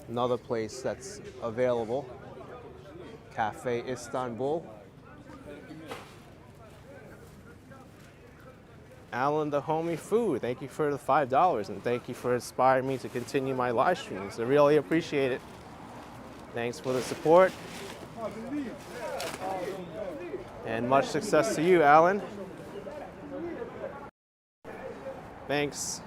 Another place that's available, Cafe Istanbul. Alan the Homie Food, thank you for the $5 and thank you for inspiring me to continue my live streams. I really appreciate it. Thanks for the support. And much success to you, Alan. Thanks.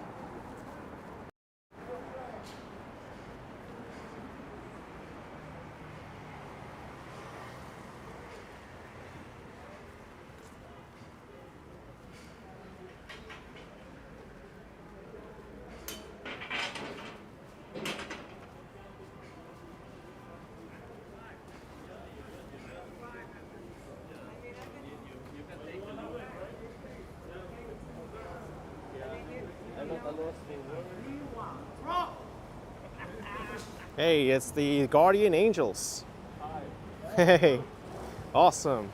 Hey, it's the Guardian Angels. Hey, awesome.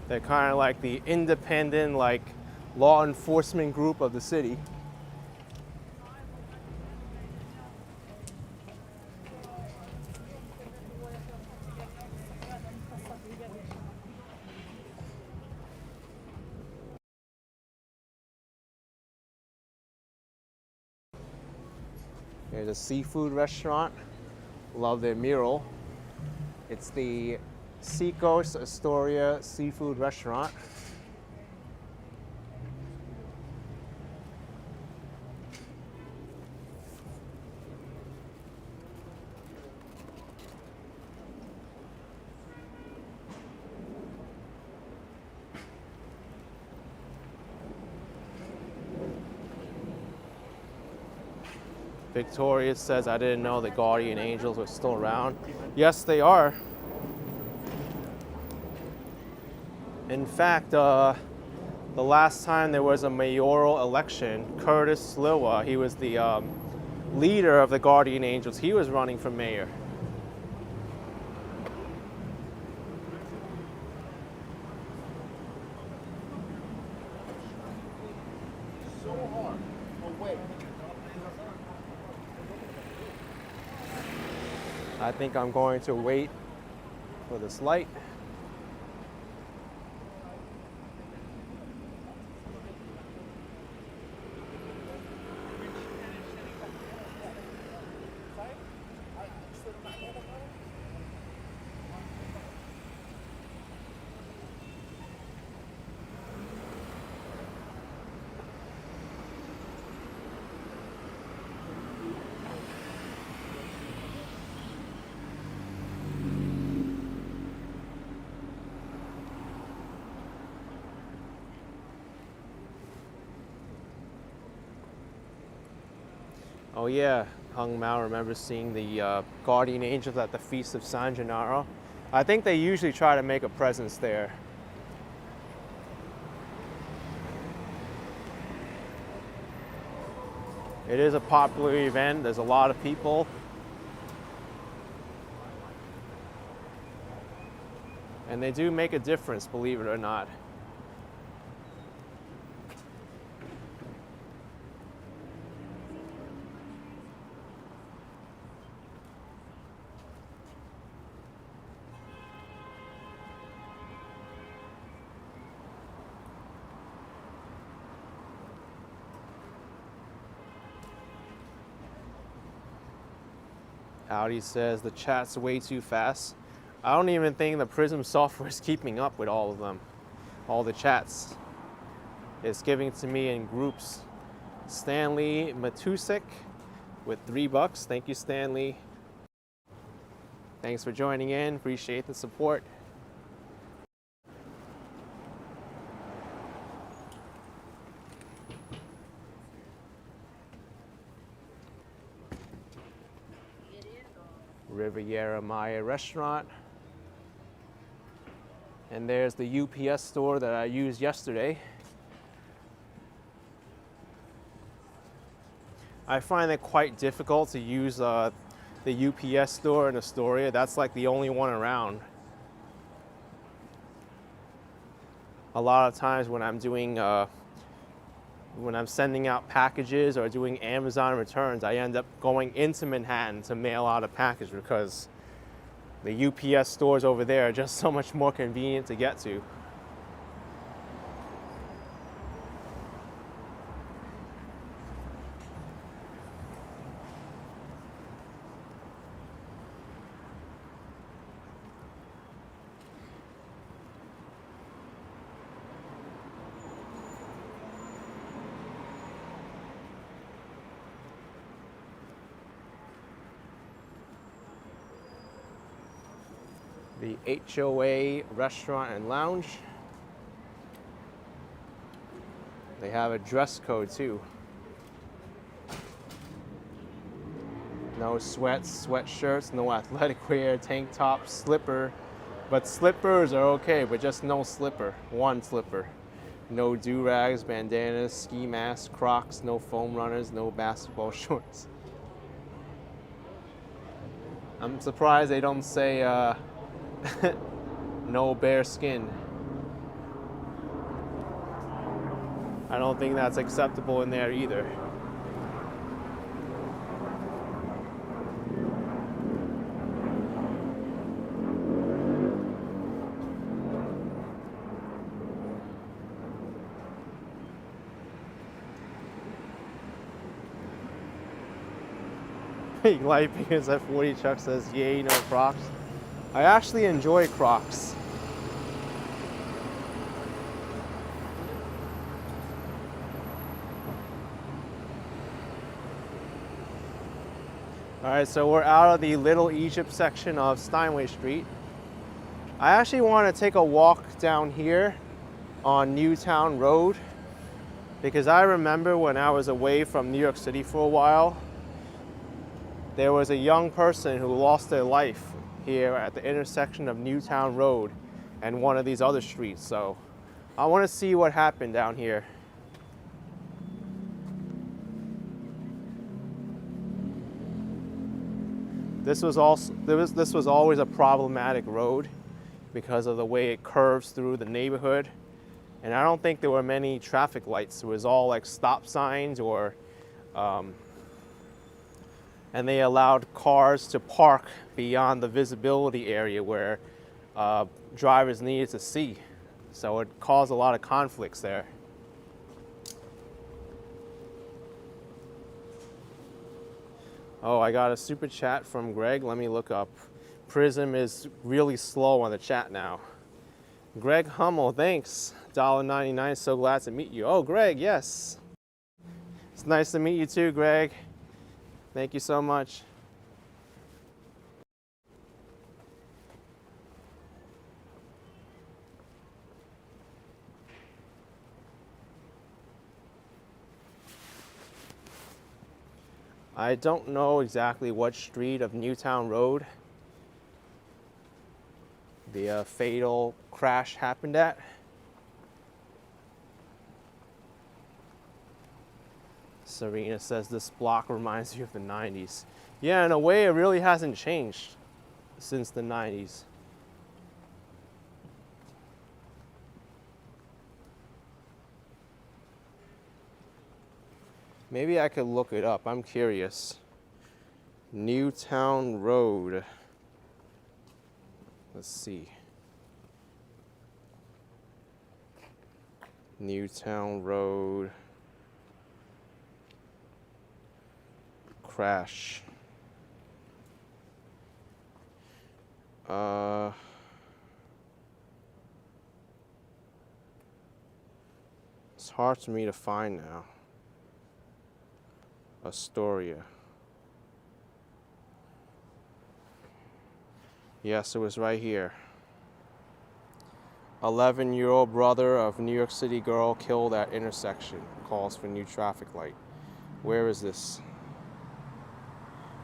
They're kind of like the independent, like, law enforcement group of the city. There's a seafood restaurant. Love their mural. It's the Seacoast Astoria Seafood Restaurant. Victoria says, I didn't know the guardian angels were still around. Yes, they are. In fact, the last time there was a mayoral election, Curtis Sliwa, he was the leader of the guardian angels. He was running for mayor. I think I'm going to wait for this light. Oh yeah, Hung Mao remembers seeing the guardian angels at the Feast of San Gennaro. I think they usually try to make a presence there. It is a popular event, there's a lot of people. And they do make a difference, believe it or not. Audi says the chat's way too fast. I don't even think the Prism software is keeping up with all of them, all the chats. It's giving it to me in groups. Stanley Matusik with $3. Thank you, Stanley. Thanks for joining in. Appreciate the support. Riviera Maya restaurant. And there's the UPS store that I used yesterday. I find it quite difficult to use the UPS store in Astoria. That's like the only one around. A lot of times when I'm doing when I'm sending out packages or doing Amazon returns, I end up going into Manhattan to mail out a package because the UPS stores over there are just so much more convenient to get to. The HOA Restaurant and Lounge. They have a dress code too. No sweats, sweatshirts, no athletic wear, tank top, slipper. But slippers are okay, but just no slipper. One slipper. No do-rags, bandanas, ski masks, Crocs, no foam runners, no basketball shorts. I'm surprised they don't say no bare skin. I don't think that's acceptable in there either. fake light because that 40 truck says, yay, no Crocs. I actually enjoy Crocs. All right, so we're out of the Little Egypt section of Steinway Street. I actually want to take a walk down here on Newtown Road because I remember when I was away from New York City for a while, there was a young person who lost their life here at the intersection of Newtown Road and one of these other streets. So I want to see what happened down here. This was always a problematic road because of the way it curves through the neighborhood. And I don't think there were many traffic lights. It was all like stop signs or, and they allowed cars to park beyond the visibility area where drivers needed to see. So it caused a lot of conflicts there. Oh, I got a super chat from Greg. Let me look up. Prism is really slow on the chat now. Greg Hummel, thanks. $1.99, so glad to meet you. Oh, Greg, yes. It's nice to meet you too, Greg. Thank you so much. I don't know exactly what street of Newtown Road the fatal crash happened at. Serena says this block reminds you of the 90s. Yeah, in a way, it really hasn't changed since the 90s. Maybe I could look it up. I'm curious. Newtown Road. Let's see. Newtown Road. Crash. It's hard for me to find now. Astoria. Yes, it was right here. 11-year-old brother of New York City girl killed at intersection. Calls for new traffic light. Where is this?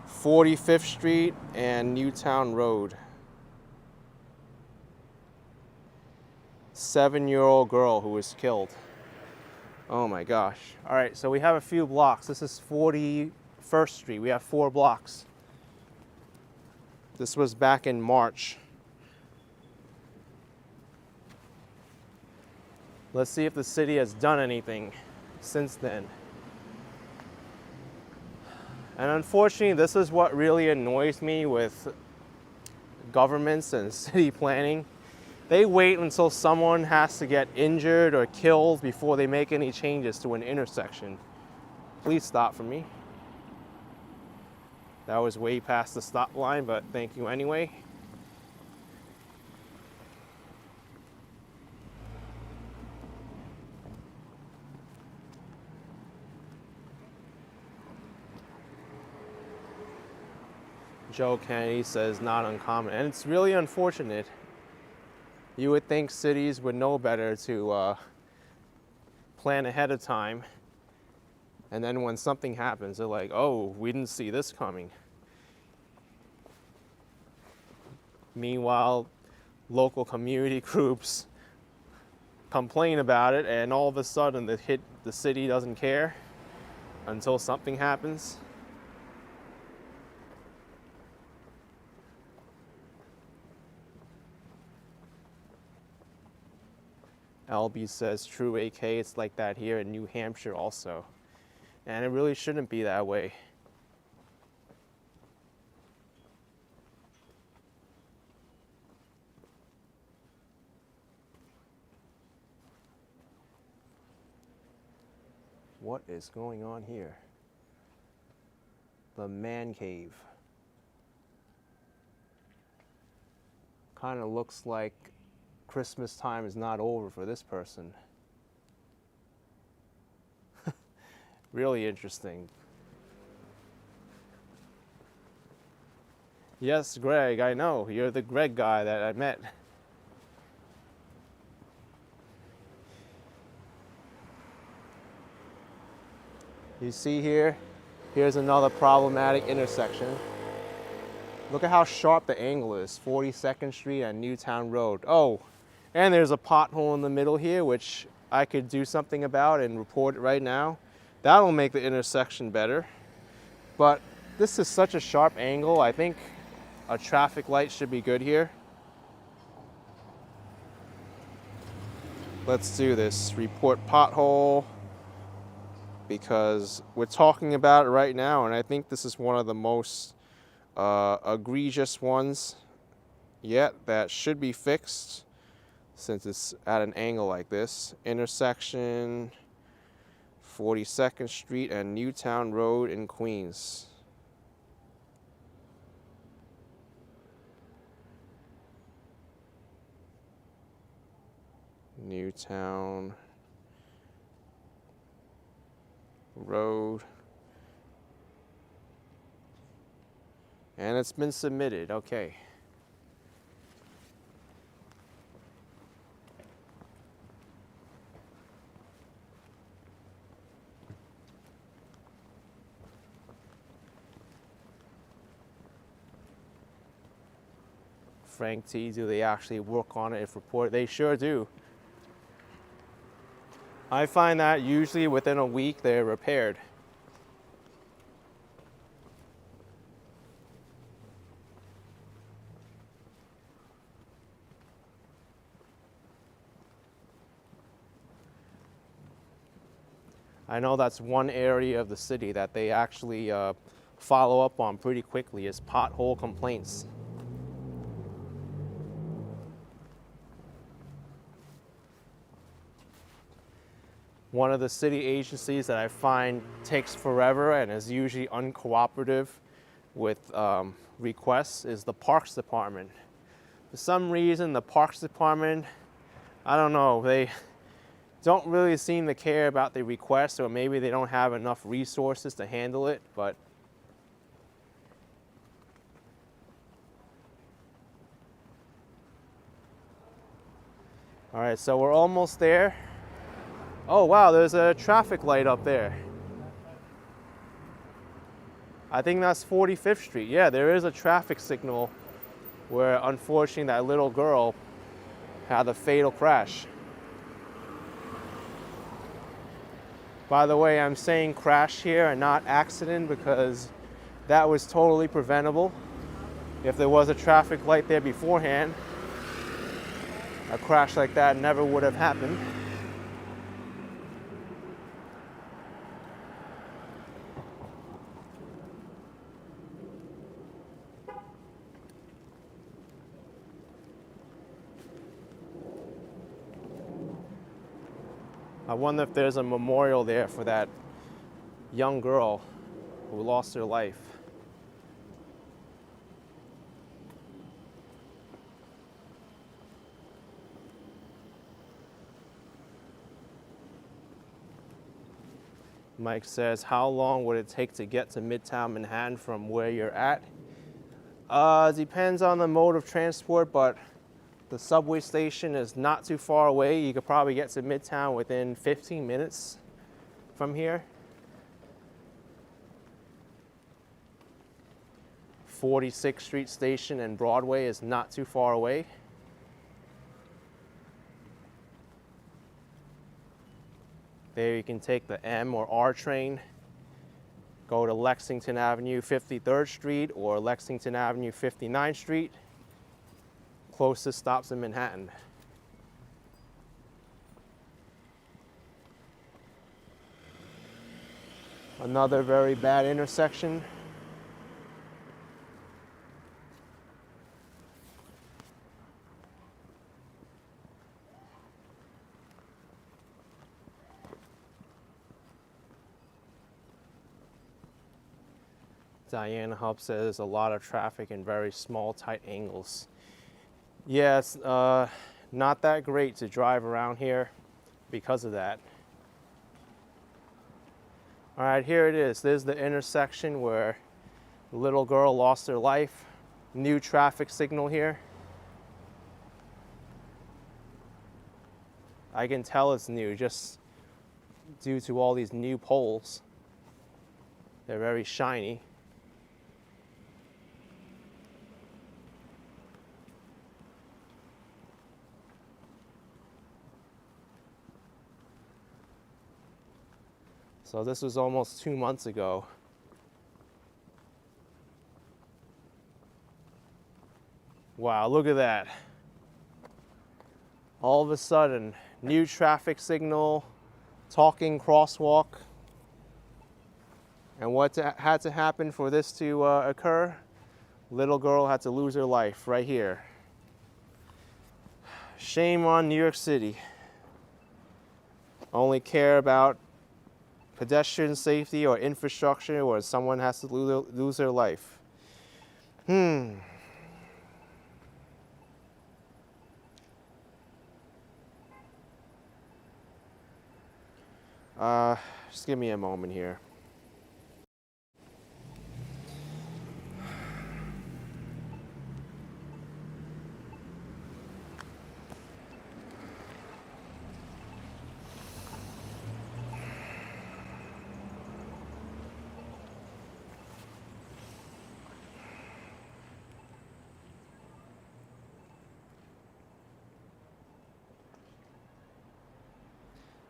45th Street and Newtown Road. 7-year-old girl who was killed. Oh my gosh. All right, so we have a few blocks. This is 41st Street. We have 4 blocks. This was back in March. Let's see if the city has done anything since then. And unfortunately, this is what really annoys me with governments and city planning. They wait until someone has to get injured or killed before they make any changes to an intersection. Please stop for me. That was way past the stop line, but thank you anyway. Joe Kennedy says not uncommon, and it's really unfortunate. You would think cities would know better to plan ahead of time, and then when something happens, they're like, oh, we didn't see this coming. Meanwhile, local community groups complain about it, and all of a sudden the city doesn't care until something happens. LB says, true AK, it's like that here in New Hampshire also. And it really shouldn't be that way. What is going on here? the man cave. Kind of looks like Christmas time is not over for this person. Really interesting. Yes, Greg, I know. You're the Greg guy that I met. You see here, here's another problematic intersection. Look at how sharp the angle is, 42nd Street and Newtown Road. Oh, and there's a pothole in the middle here, which I could do something about and report it right now. That'll make the intersection better. But this is such a sharp angle, I think a traffic light should be good here. Let's do this. Report pothole, because we're talking about it right now, and I think this is one of the most egregious ones yet that should be fixed since it's at an angle like this. Intersection 42nd Street and Newtown Road in Queens. Newtown Road. And it's been submitted, okay. Frank T, do they actually work on it if reported? They sure do. I find that usually within a week they're repaired. I know that's one area of the city that they actually follow up on pretty quickly is pothole complaints. One of the city agencies that I find takes forever and is usually uncooperative with requests is the Parks Department. For some reason, the Parks Department, I don't know, they don't really seem to care about the request, or maybe they don't have enough resources to handle it, but all right, so we're almost there. Oh wow, there's a traffic light up there. I think that's 45th Street. Yeah, there is a traffic signal where unfortunately that little girl had a fatal crash. By the way, I'm saying crash here and not accident because that was totally preventable. If there was a traffic light there beforehand, a crash like that never would have happened. I wonder if there's a memorial there for that young girl who lost her life. Mike says, how long would it take to get to Midtown Manhattan from where you're at? Depends on the mode of transport, but the subway station is not too far away. You could probably get to Midtown within 15 minutes from here. 46th Street Station and Broadway is not too far away. There you can take the M or R train, go to Lexington Avenue 53rd Street or Lexington Avenue 59th Street. Closest stops in Manhattan. Another very bad intersection. Diana Hub says there's a lot of traffic in very small, tight angles. Yeah, it's not that great to drive around here because of that. All right, here it is. There's the intersection where the little girl lost her life. New traffic signal here. I can tell it's new just due to all these new poles. They're very shiny. So this was almost 2 months ago. Wow, look at that. All of a sudden, new traffic signal, talking crosswalk. And what had to happen for this to occur? Little girl had to lose her life right here. Shame on New York City. Only care about pedestrian safety or infrastructure or someone has to lose their life. Just give me a moment here.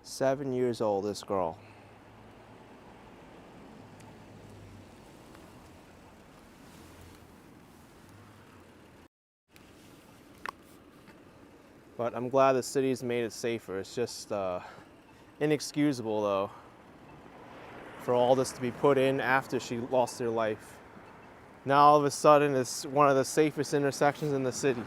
Seven years old, this girl. But I'm glad the city's made it safer. It's just inexcusable, though, for all this to be put in after she lost her life. Now all of a sudden it's one of the safest intersections in the city.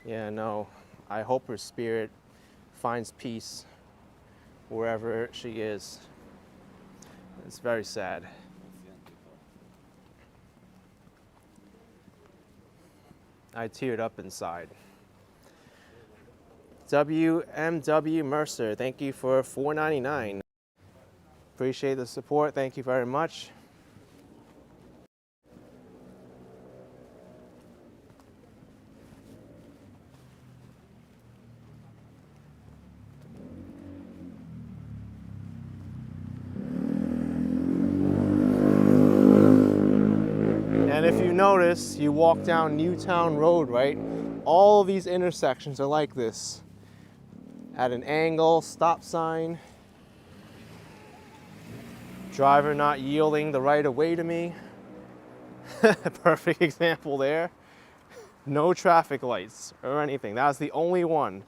Yeah, no, I hope her spirit finds peace wherever she is. It's very sad. I teared up inside. WMW Mercer, thank you for $4.99. Appreciate the support, thank you very much. And if you notice, you walk down Newtown Road, right? All of these intersections are like this. At an angle, stop sign. Driver not yielding the right of way to me. Perfect example there. No traffic lights or anything. That was the only one.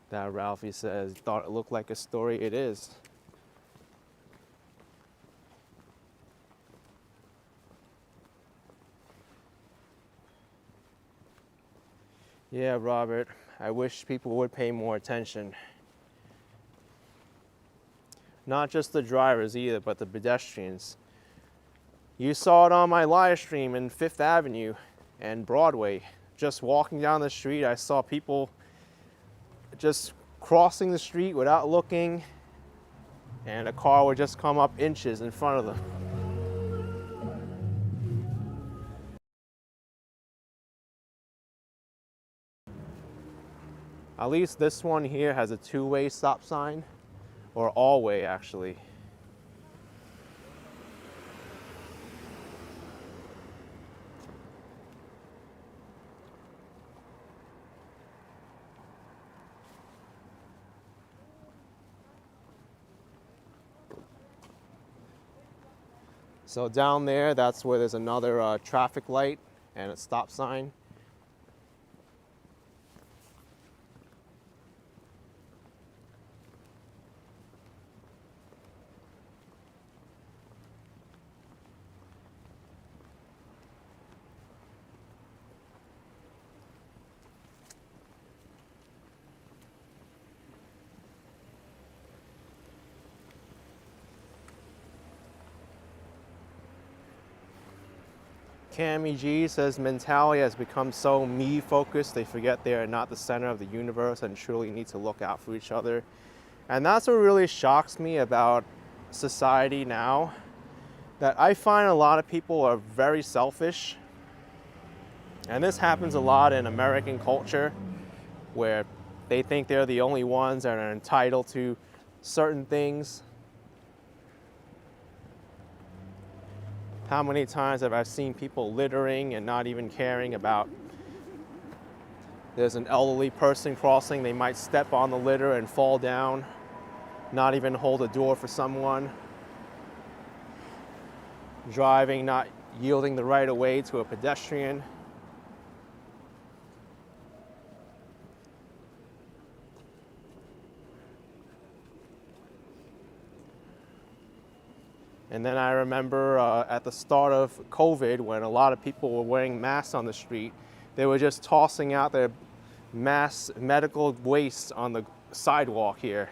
That Ralphie says, thought it looked like Astoria. It is. Yeah, Robert, I wish people would pay more attention. Not just the drivers either, but the pedestrians. You saw it on my live stream in 5th Avenue and Broadway. Just walking down the street, I saw people just crossing the street without looking, and a car would just come up inches in front of them. At least this one here has a two-way stop sign, or all-way actually. So down there, that's where there's another traffic light and a stop sign. Cammy G says mentality has become so me focused they forget they are not the center of the universe and truly need to look out for each other. And that's what really shocks me about society now, that I find a lot of people are very selfish. And this happens a lot in American culture, where they think they're the only ones that are entitled to certain things. How many times have I seen people littering and not even caring about, there's an elderly person crossing, they might step on the litter and fall down, not even hold a door for someone. Driving, not yielding the right of way to a pedestrian. And then I remember at the start of COVID, when a lot of people were wearing masks on the street, they were just tossing out their mass medical waste on the sidewalk here.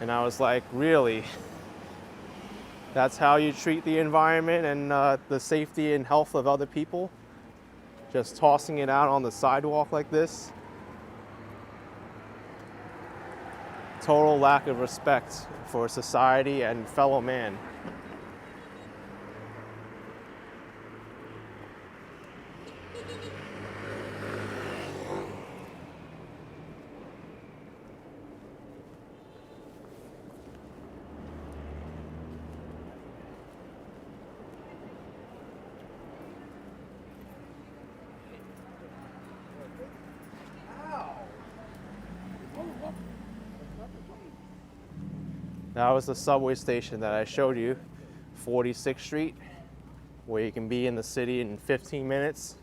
And I was like, really? That's how you treat the environment and the safety and health of other people? Just tossing it out on the sidewalk like this? Total lack of respect for society and fellow man. That was the subway station that I showed you, 46th Street, where you can be in the city in 15 minutes.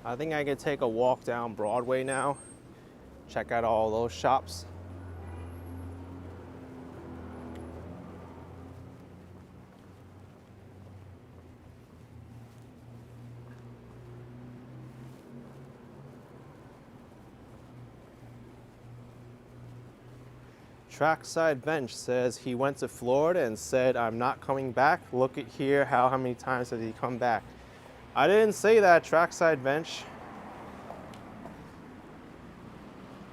I think I could take a walk down Broadway now, check out all those shops. Trackside Bench says he went to Florida and said, I'm not coming back. Look at here, how many times did he come back? I didn't say that, Trackside Bench.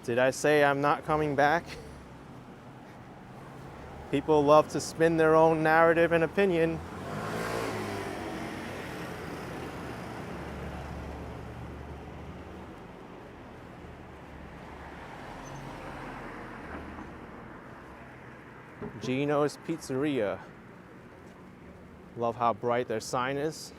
Did I say I'm not coming back? People love to spin their own narrative and opinion. Gino's Pizzeria. Love how bright their sign is.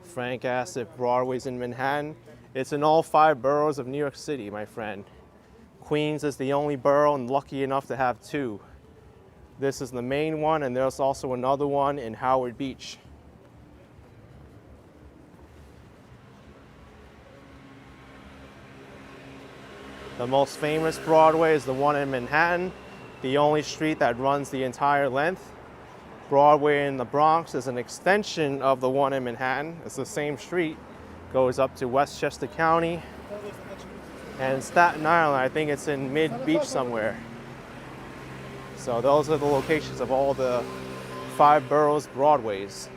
Frank asked if Broadway's in Manhattan. It's in all 5 boroughs of New York City, my friend. Queens is the only borough and lucky enough to have 2. This is the main one, and there's also another one in Howard Beach. The most famous Broadway is the one in Manhattan, the only street that runs the entire length. Broadway in the Bronx is an extension of the one in Manhattan. It's the same street, goes up to Westchester County. And Staten Island, I think it's in mid-beach somewhere. So those are the locations of all the 5 boroughs Broadways.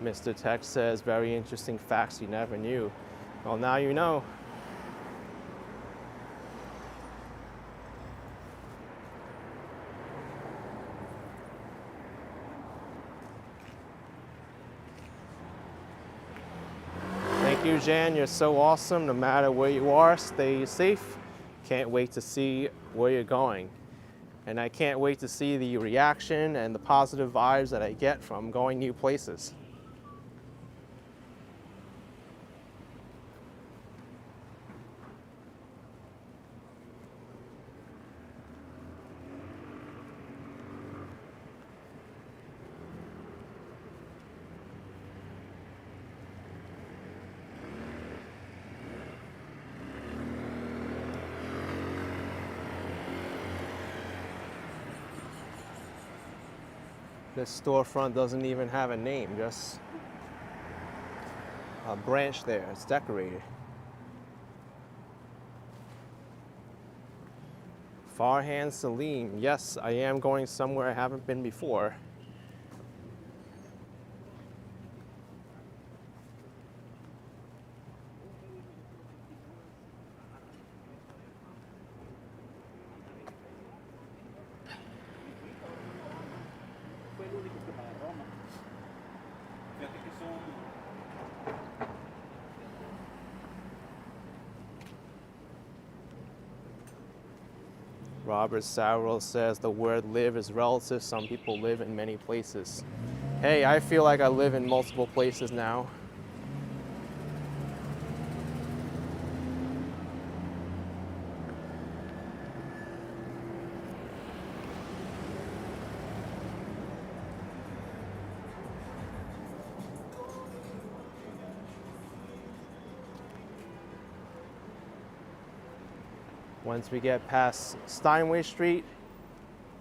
Mr. Tech says, very interesting facts you never knew. Well, now you know. Thank you, Jan. You're so awesome. No matter where you are, stay safe. Can't wait to see where you're going. And I can't wait to see the reaction and the positive vibes that I get from going new places. This storefront doesn't even have a name, just a branch there. It's decorated. Farhan Salim. Yes, I am going somewhere I haven't been before. Robert Sauerl says the word live is relative. Some people live in many places. Hey, I feel like I live in multiple places now. Once we get past Steinway Street,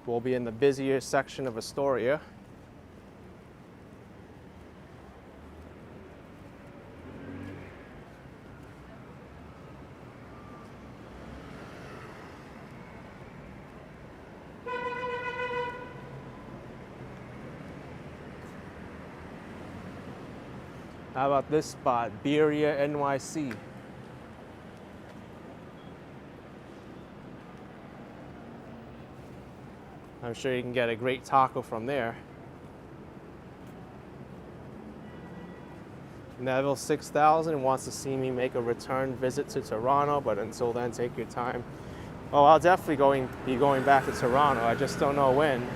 we'll be in the busier section of Astoria. How about this spot, Beria, NYC? I'm sure you can get a great taco from there. Neville 6000 wants to see me make a return visit to Toronto, but until then, take your time. Oh, I'll definitely be going back to Toronto. I just don't know when.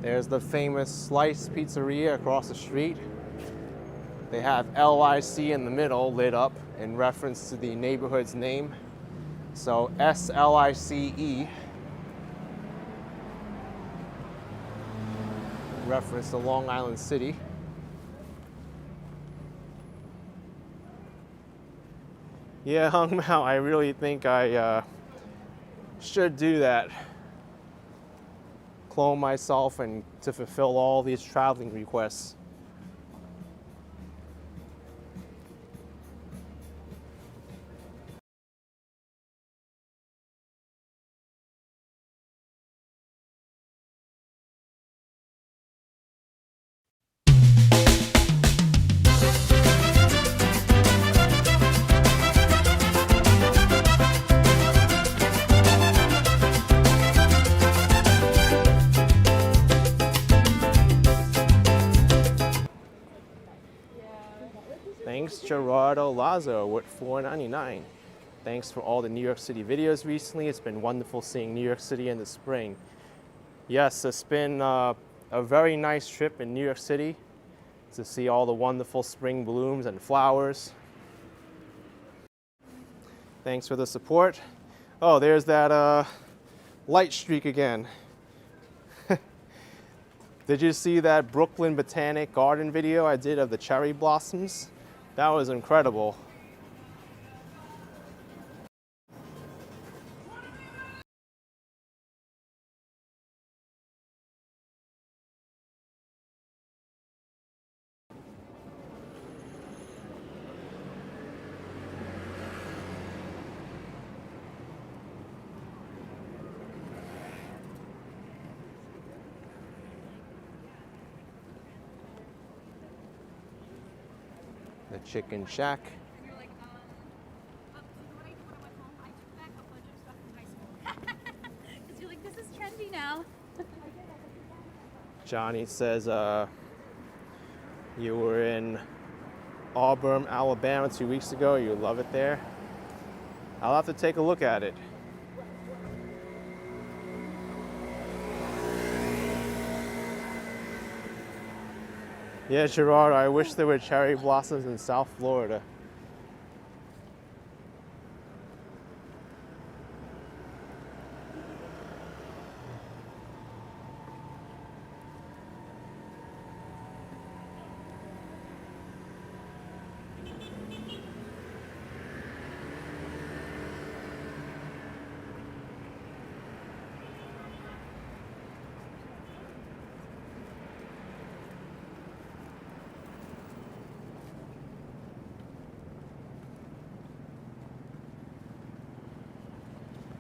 There's the famous Slice Pizzeria across the street. They have LIC in the middle lit up in reference to the neighborhood's name. So SLICE, reference to Long Island City. Yeah, Hung Mao, I really think I should do that. Clone myself and to fulfill all these traveling requests. Thanks Gerardo Lazo with $4.99. Thanks for all the New York City videos recently. It's been wonderful seeing New York City in the spring. Yes, it's been a very nice trip in New York City to see all the wonderful spring blooms and flowers. Thanks for the support. Oh, there's that light streak again. Did you see that Brooklyn Botanic Garden video I did of the cherry blossoms? That was incredible. The Chicken Shack. And you're like, what I did when I went home, I took back a bunch of stuff from high school. Because you're like, this is trendy now. Johnny says you were in Auburn, Alabama 2 weeks ago. You love it there. I'll have to take a look at it. Yeah, Gerard, I wish there were cherry blossoms in South Florida.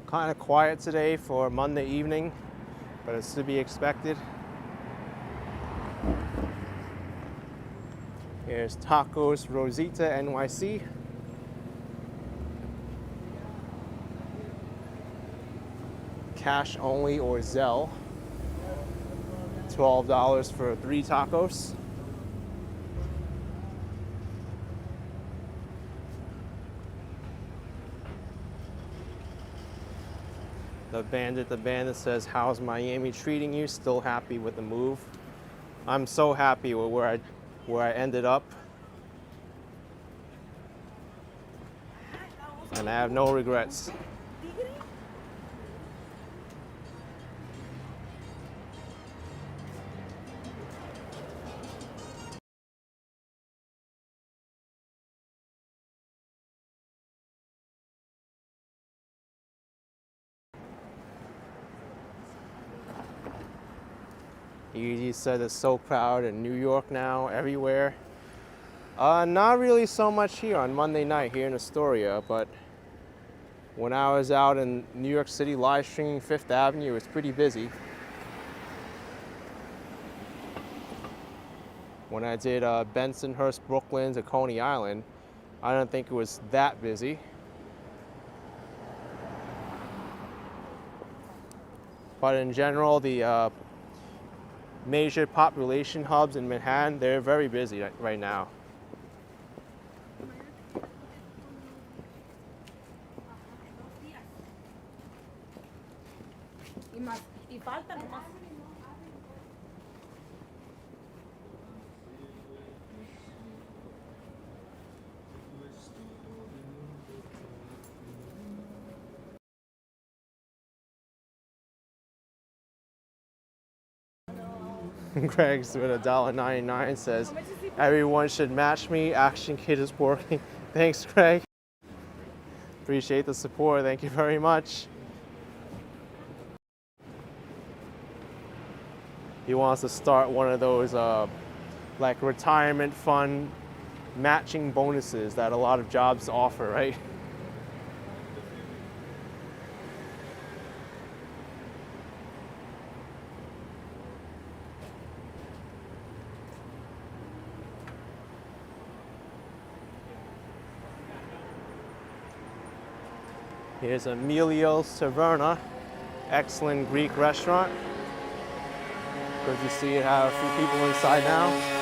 Kind of quiet today for Monday evening, but it's to be expected. Here's Tacos Rosita NYC. Cash only or Zelle. $12 for 3 tacos. The Bandit says, how's Miami treating you? Still happy with the move? I'm so happy with where I ended up. And I have no regrets. Easy said it's so proud in New York now, everywhere. Not really so much here on Monday night here in Astoria, but when I was out in New York City live streaming Fifth Avenue, it was pretty busy. When I did Bensonhurst, Brooklyn to Coney Island, I don't think it was that busy. But in general, the major population hubs in Manhattan, they're very busy right now. Greg's with $1.99 says, everyone should match me. Action Kid is working. Thanks, Greg. Appreciate the support. Thank you very much. He wants to start one of those like retirement fund matching bonuses that a lot of jobs offer, right? Here's Emilio's Taverna, excellent Greek restaurant. Good to see you have a few people inside now.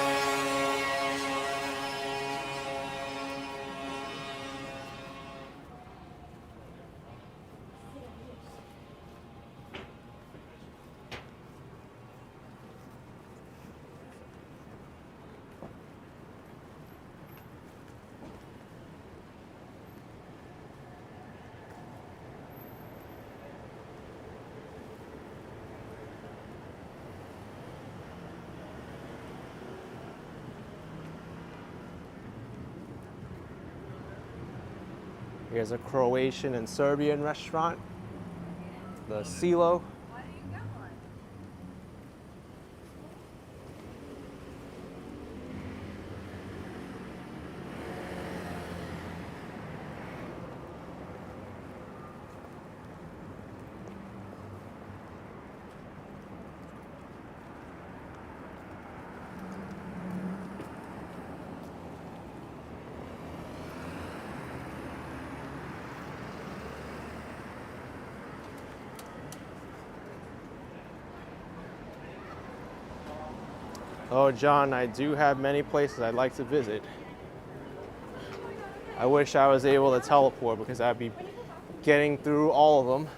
Here's a Croatian and Serbian restaurant, the Silo. Oh, John, I do have many places I'd like to visit. I wish I was able to teleport because I'd be getting through all of them.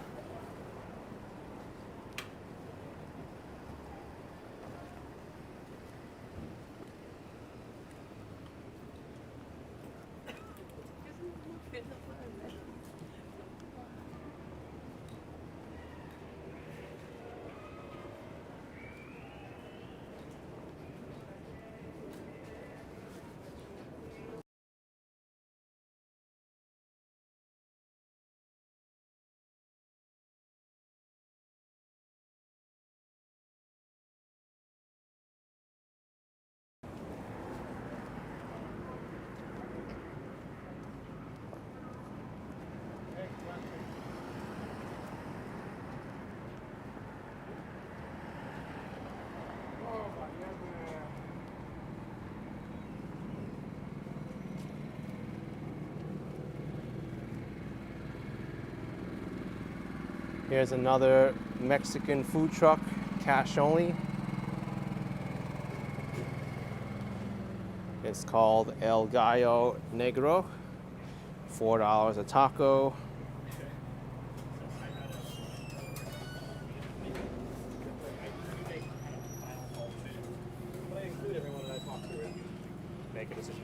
Here's another Mexican food truck, cash only. It's called El Gallo Negro, $4 a taco. Make a decision.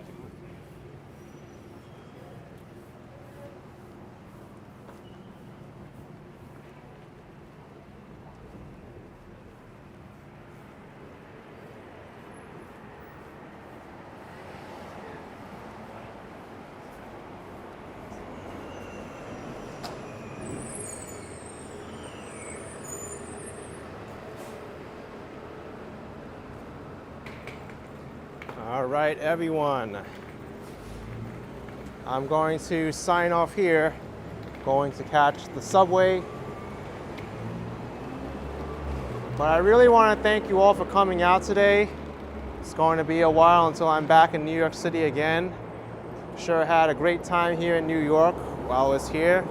All right, everyone. I'm going to sign off here. Going to catch the subway. But I really want to thank you all for coming out today. It's going to be a while until I'm back in New York City again. Sure had a great time here in New York while I was here.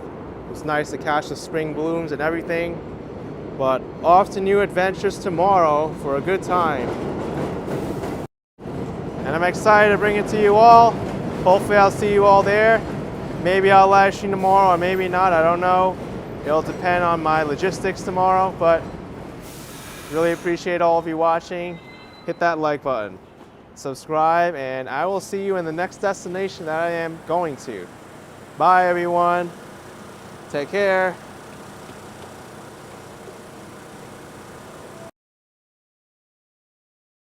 It was nice to catch the spring blooms and everything. But off to new adventures tomorrow for a good time. And I'm excited to bring it to you all. Hopefully I'll see you all there. Maybe I'll live stream tomorrow or maybe not, I don't know. It'll depend on my logistics tomorrow, but really appreciate all of you watching. Hit that like button, subscribe, and I will see you in the next destination that I am going to. Bye everyone, take care.